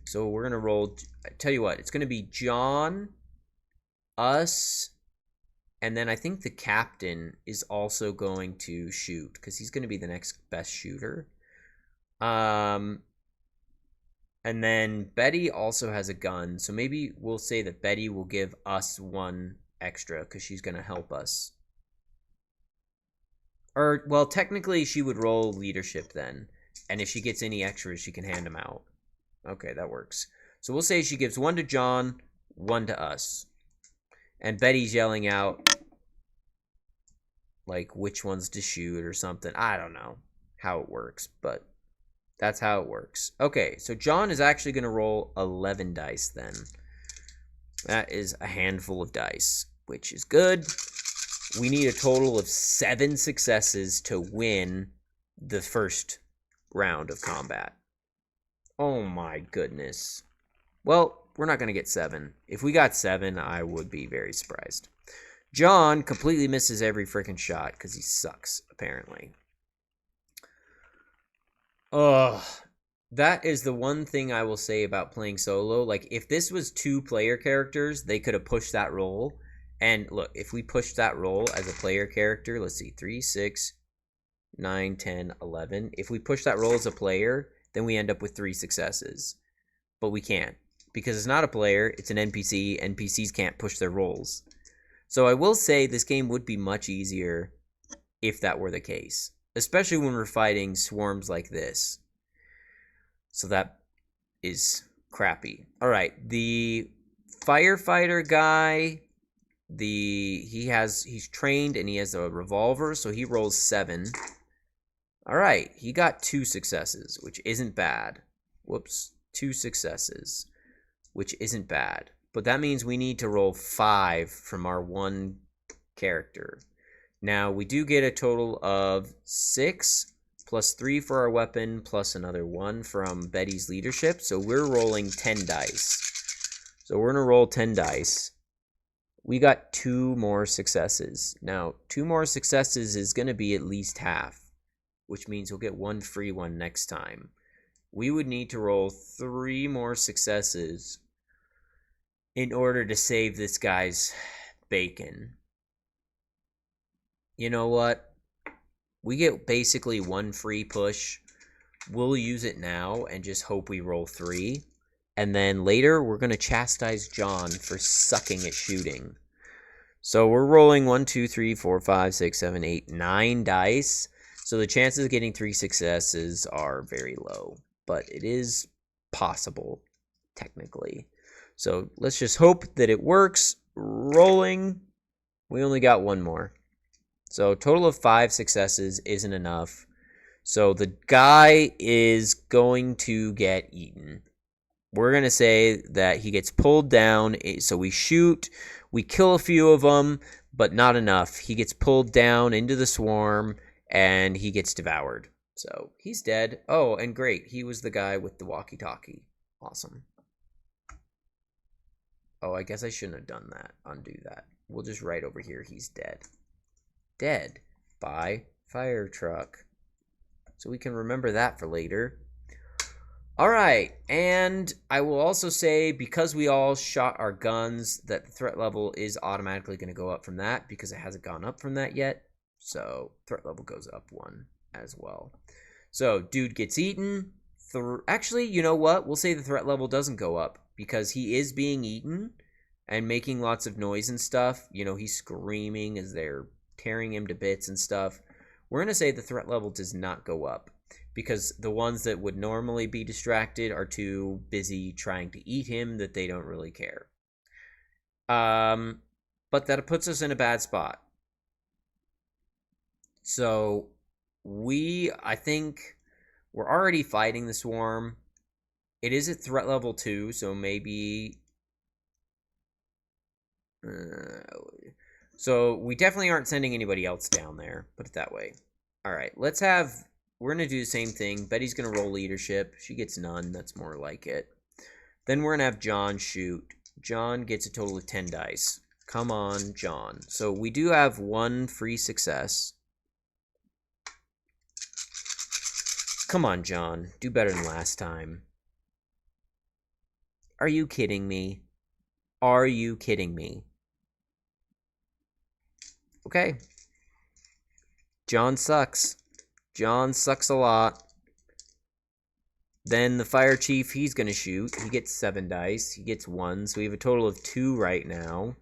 So we're going to roll, I tell you what, it's going to be John, us, and then I think the captain is also going to shoot because he's going to be the next best shooter. And then Betty also has a gun, so maybe we'll say that Betty will give us 1 extra because she's going to help us. Or, well, technically she would roll leadership then, and if she gets any extras, she can hand them out. Okay, that works. So we'll say she gives 1 to John, 1 to us. And Betty's yelling out, like, which ones to shoot or something. I don't know how it works, but that's how it works. Okay, so John is actually going to roll 11 dice then. That is a handful of dice, which is good. We need a total of 7 successes to win the first round of combat. Oh my goodness. Well, we're not going to get 7. If we got 7, I would be very surprised. John completely misses every freaking shot because he sucks, apparently. Ugh. That is the one thing I will say about playing solo. Like, if this was 2 player characters, they could have pushed that roll. And look, if we push that roll as a player character, let's see, 3, 6, 9, 10, 11. If we push that roll as a player, then we end up with 3 successes. But we can't. Because it's not a player, it's an NPC. NPCs can't push their rolls. So I will say this game would be much easier if that were the case. Especially when we're fighting swarms like this. So that is crappy. Alright, the firefighter guy, he's trained and he has a revolver, so he rolls 7. Alright, he got 2 successes, which isn't bad. Whoops, 2 successes, which isn't bad. But that means we need to roll 5 from our 1 character. Now, we do get a total of 6, plus 3 for our weapon, plus another 1 from Betty's leadership. So we're rolling 10 dice. So we're going to roll 10 dice. We got 2 more successes. Now, 2 more successes is going to be at least half, which means we'll get 1 free one next time. We would need to roll 3 more successes in order to save this guy's bacon. You know what? We get basically 1 free push. We'll use it now and just hope we roll 3. And then later, we're going to chastise John for sucking at shooting. So we're rolling 1, 2, 3, 4, 5, 6, 7, 8, 9 dice. So the chances of getting 3 successes are very low. But it is possible, technically. So let's just hope that it works. Rolling. We only got 1 more. So total of 5 successes isn't enough. So the guy is going to get eaten. We're going to say that he gets pulled down. So we shoot. We kill a few of them, but not enough. He gets pulled down into the swarm. and he gets devoured. So he's dead. Oh, and great. He was the guy with the walkie-talkie. Awesome. Oh, I guess I shouldn't have done that. Undo that. We'll just write over here, he's dead. Dead by fire truck. So we can remember that for later. All right, and I will also say, because we all shot our guns, that the threat level is automatically going to go up from that, because it hasn't gone up from that yet. So threat level goes up 1 as well. So dude gets eaten. Actually, you know what? We'll say the threat level doesn't go up, because he is being eaten and making lots of noise and stuff. You know, he's screaming as they're tearing him to bits and stuff. We're going to say the threat level does not go up, because the ones that would normally be distracted are too busy trying to eat him that they don't really care. But that puts us in a bad spot. So I think we're already fighting the swarm. It is at threat level 2, so maybe... so we definitely aren't sending anybody else down there, put it that way. All right, we're going to do the same thing. Betty's going to roll leadership. She gets none. That's more like it. Then we're going to have John shoot. John gets a total of 10 dice. Come on, John. So we do have 1 free success. Come on, John. Do better than last time. Are you kidding me? Are you kidding me? Okay. John sucks. John sucks a lot. Then the fire chief, he's going to shoot. He gets 7 dice. He gets 1. So we have a total of 2 right now.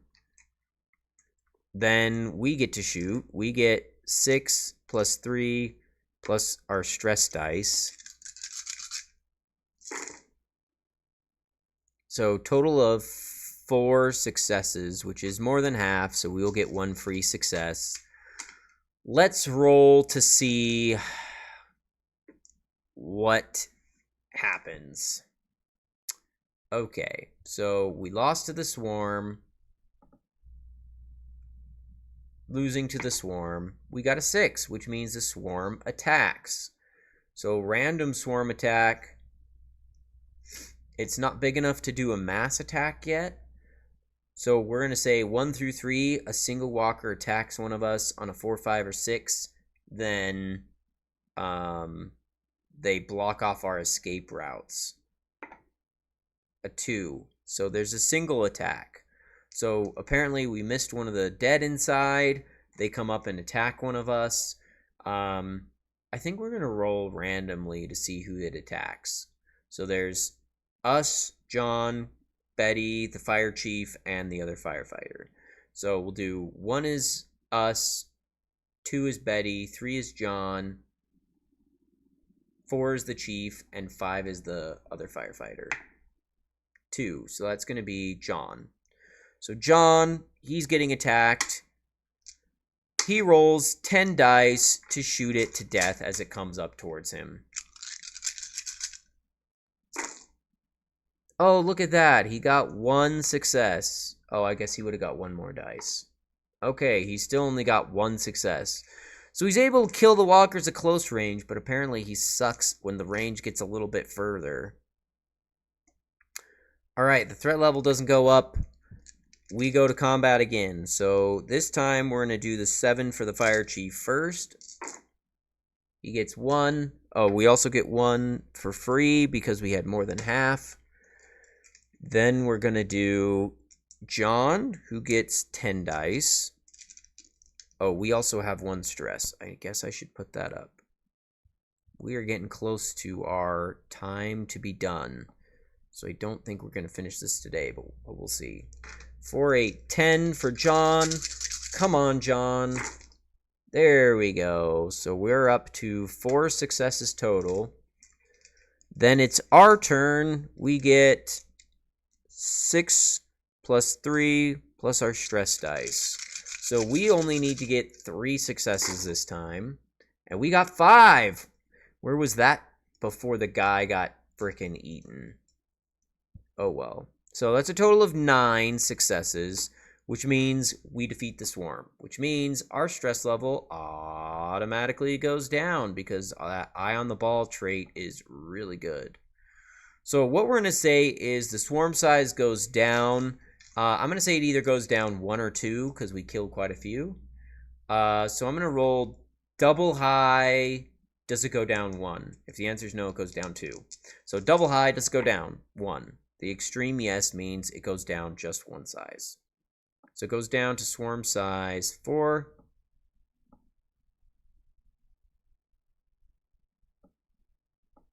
Then we get to shoot. We get 6 plus 3 plus our stress dice. So total of 4 successes, which is more than half. So we will get 1 free success. Let's roll to see what happens. Okay, so we lost to the swarm. Losing to the swarm. We got a 6, which means the swarm attacks. So random swarm attack. It's not big enough to do a mass attack yet. So we're going to say 1 through 3, a single walker attacks one of us on a 4, 5, or 6. Then they block off our escape routes. A 2. So there's a single attack. So apparently we missed one of the dead inside. They come up and attack one of us. I think we're going to roll randomly to see who it attacks. So there's us, John, Betty, the fire chief, and the other firefighter. So we'll do 1 is us, 2 is Betty, 3 is John, 4 is the chief, and 5 is the other firefighter. 2. So that's going to be John. So John, he's getting attacked. He rolls 10 dice to shoot it to death as it comes up towards him. Oh, look at that. He got 1 success. Oh, I guess he would have got 1 more dice. Okay, he still only got 1 success. So he's able to kill the walkers at close range, but apparently he sucks when the range gets a little bit further. Alright, the threat level doesn't go up. We go to combat again. So this time we're going to do the 7 for the fire chief first. He gets 1. Oh, we also get 1 for free because we had more than half. Then we're going to do John, who gets 10 dice. Oh, we also have 1 stress. I guess I should put that up. We are getting close to our time to be done. So I don't think we're going to finish this today, but we'll see. 4, 8, 10 for John. Come on, John. There we go. So we're up to 4 successes total. Then it's our turn. We get 6 plus 3 plus our stress dice. So we only need to get 3 successes this time. And we got 5. Where was that before the guy got frickin' eaten? Oh well. So that's a total of 9 successes. which means we defeat the swarm, which means our stress level automatically goes down because that eye on the ball trait is really good. So what we're going to say is the swarm size goes down. I'm going to say it either goes down 1 or 2 because we killed quite a few. So I'm going to roll double high. Does it go down 1? If the answer is no, it goes down 2. So double high, does it go down 1? The extreme yes means it goes down just 1 size. So it goes down to swarm size 4.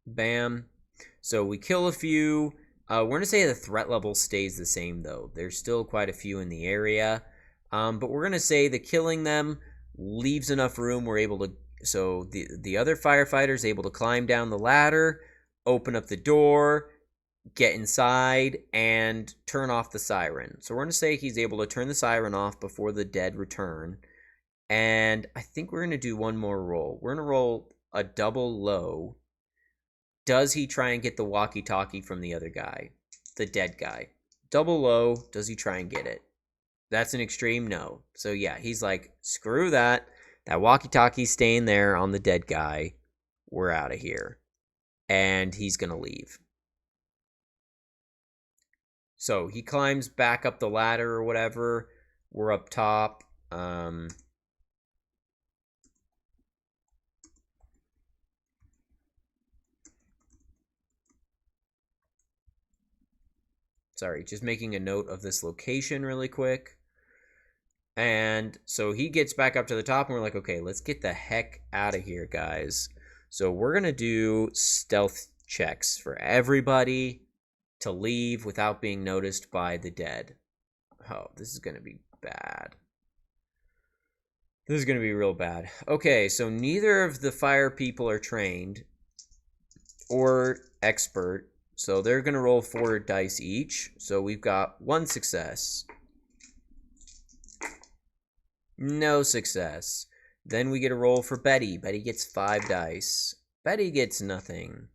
Bam. So we kill a few. We're going to say the threat level stays the same, though. There's still quite a few in the area. But we're going to say that killing them leaves enough room. We're able to... So the other firefighter is able to climb down the ladder, open up the door, get inside, and turn off the siren. So we're going to say he's able to turn the siren off before the dead return. And I think we're going to do one more roll. We're going to roll a double low. Does he try and get the walkie-talkie from the other guy? The dead guy. Double low. Does he try and get it? That's an extreme no. So yeah, he's like, screw that. That walkie-talkie's staying there on the dead guy. We're out of here. And he's going to leave. So he climbs back up the ladder or whatever. We're up top. Sorry, just making a note of this location really quick. And so he gets back up to the top, and we're like, okay, let's get the heck out of here, guys. So we're going to do stealth checks for everybody to leave without being noticed by the dead. Oh, this is going to be bad. This is going to be real bad. Okay, so neither of the fire people are trained or expert. So they're going to roll 4 dice each. So we've got 1 success. No success. Then we get a roll for Betty. Betty gets 5 dice. Betty gets nothing.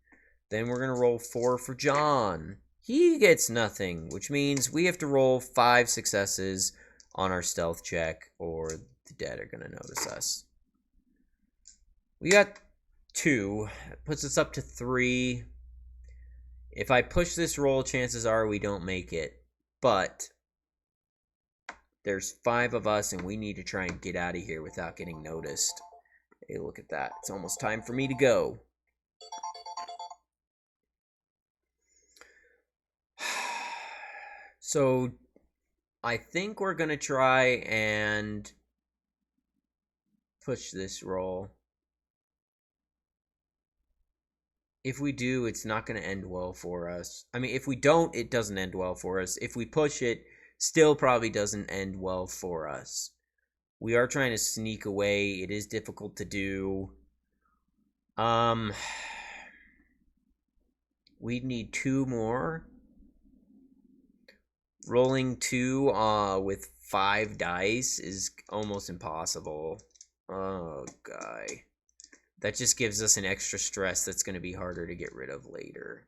Then we're going to roll 4 for John. He gets nothing, which means we have to roll 5 successes on our stealth check, or the dead are going to notice us. We got 2. That puts us up to 3. If I push this roll, chances are we don't make it. But there's 5 of us, and we need to try and get out of here without getting noticed. Hey, look at that. It's almost time for me to go. So I think we're going to try and push this roll. If we do, it's not going to end well for us. I mean, if we don't, it doesn't end well for us. If we push it, still probably doesn't end well for us. We are trying to sneak away. It is difficult to do. We need 2 more. Rolling 2 with 5 dice is almost impossible. Oh, guy. That just gives us an extra stress that's going to be harder to get rid of later.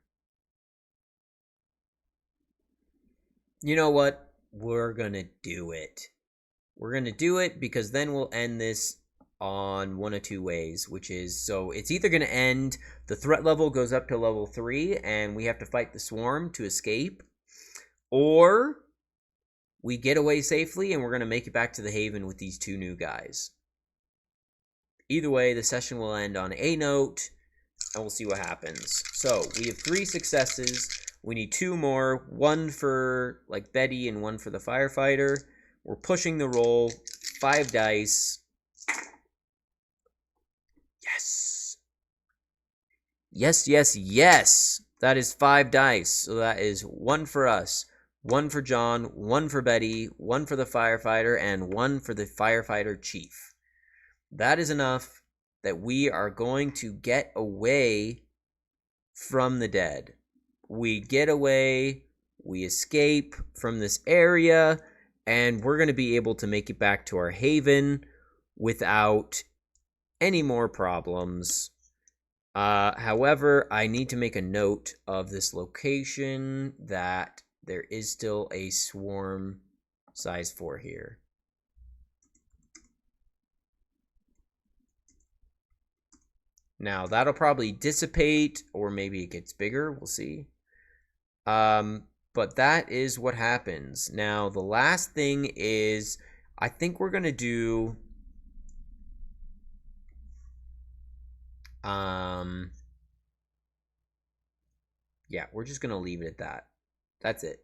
You know what? We're going to do it. We're going to do it because then we'll end this on one of 2 ways, which is, so it's either going to end, the threat level goes up to level 3, and we have to fight the swarm to escape, or we get away safely and we're going to make it back to the Haven with these 2 new guys. Either way, the session will end on a note, and we'll see what happens. So, we have 3 successes. We need 2 more. 1 for, like, Betty and 1 for the firefighter. We're pushing the roll. 5 dice. Yes. Yes, yes, yes. That is 5 dice. So that is 1 for us, 1 for John, 1 for Betty, 1 for the firefighter, and 1 for the firefighter chief. That is enough that we are going to get away from the dead. We get away, we escape from this area, and we're going to be able to make it back to our haven without any more problems. However, I need to make a note of this location, that there is still a swarm size 4 here. Now that'll probably dissipate, or maybe it gets bigger. We'll see. But that is what happens. Now the last thing is, I think we're gonna do yeah, we're just gonna leave it at that. That's it.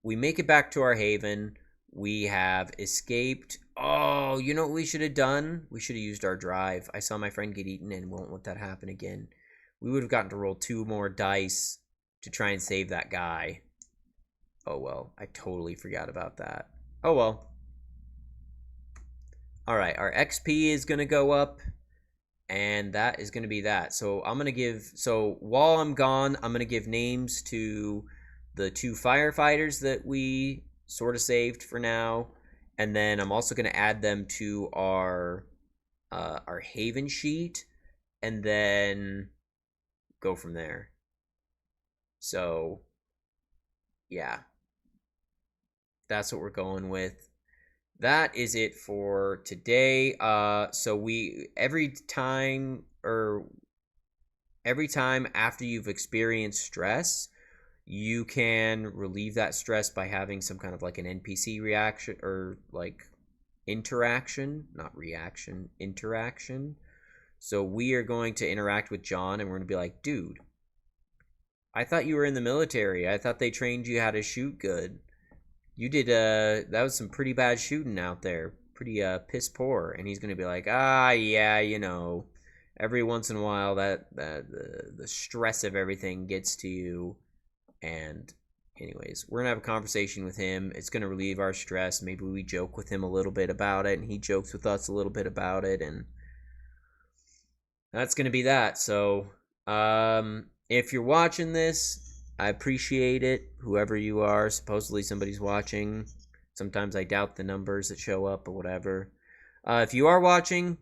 We make it back to our haven. We have escaped. Oh, you know what we should have done? We should have used our drive. I saw my friend get eaten and won't let that happen again. We would have gotten to roll 2 more dice to try and save that guy. Oh well, I totally forgot about that. Oh well. Alright, our XP is going to go up, and that is going to be that. So I'm going to give, so while I'm gone, I'm going to give names to the 2 firefighters that we sort of saved for now, and then I'm also going to add them to our haven sheet, and then go from there. So yeah, that's what we're going with. That is it for today. So every time after you've experienced stress, you can relieve that stress by having some kind of like an NPC reaction, or like interaction, not reaction, interaction. So we are going to interact with John, and we're going to be like, dude, I thought you were in the military. I thought they trained you how to shoot good. You did that was some pretty bad shooting out there. Pretty piss poor. And he's gonna be like, yeah, you know, every once in a while that the stress of everything gets to you. And anyways, we're gonna have a conversation with him. It's gonna relieve our stress. Maybe we joke with him a little bit about it, and he jokes with us a little bit about it, and that's gonna be that. So if you're watching this, I appreciate it, whoever you are. Supposedly somebody's watching. Sometimes I doubt the numbers that show up, or whatever. If you are watching,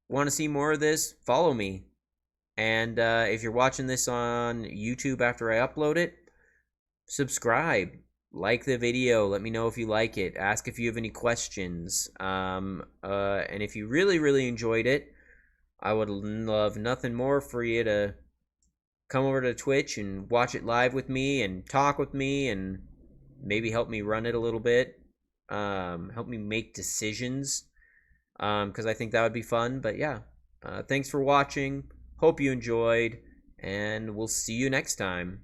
want to see more of this, follow me. And if you're watching this on YouTube after I upload it, subscribe. Like the video. Let me know if you like it. Ask if you have any questions. And if you really, really enjoyed it, I would love nothing more for you to come over to Twitch and watch it live with me and talk with me, and maybe help me run it a little bit. Help me make decisions, because I think that would be fun. But yeah, thanks for watching. Hope you enjoyed, and we'll see you next time.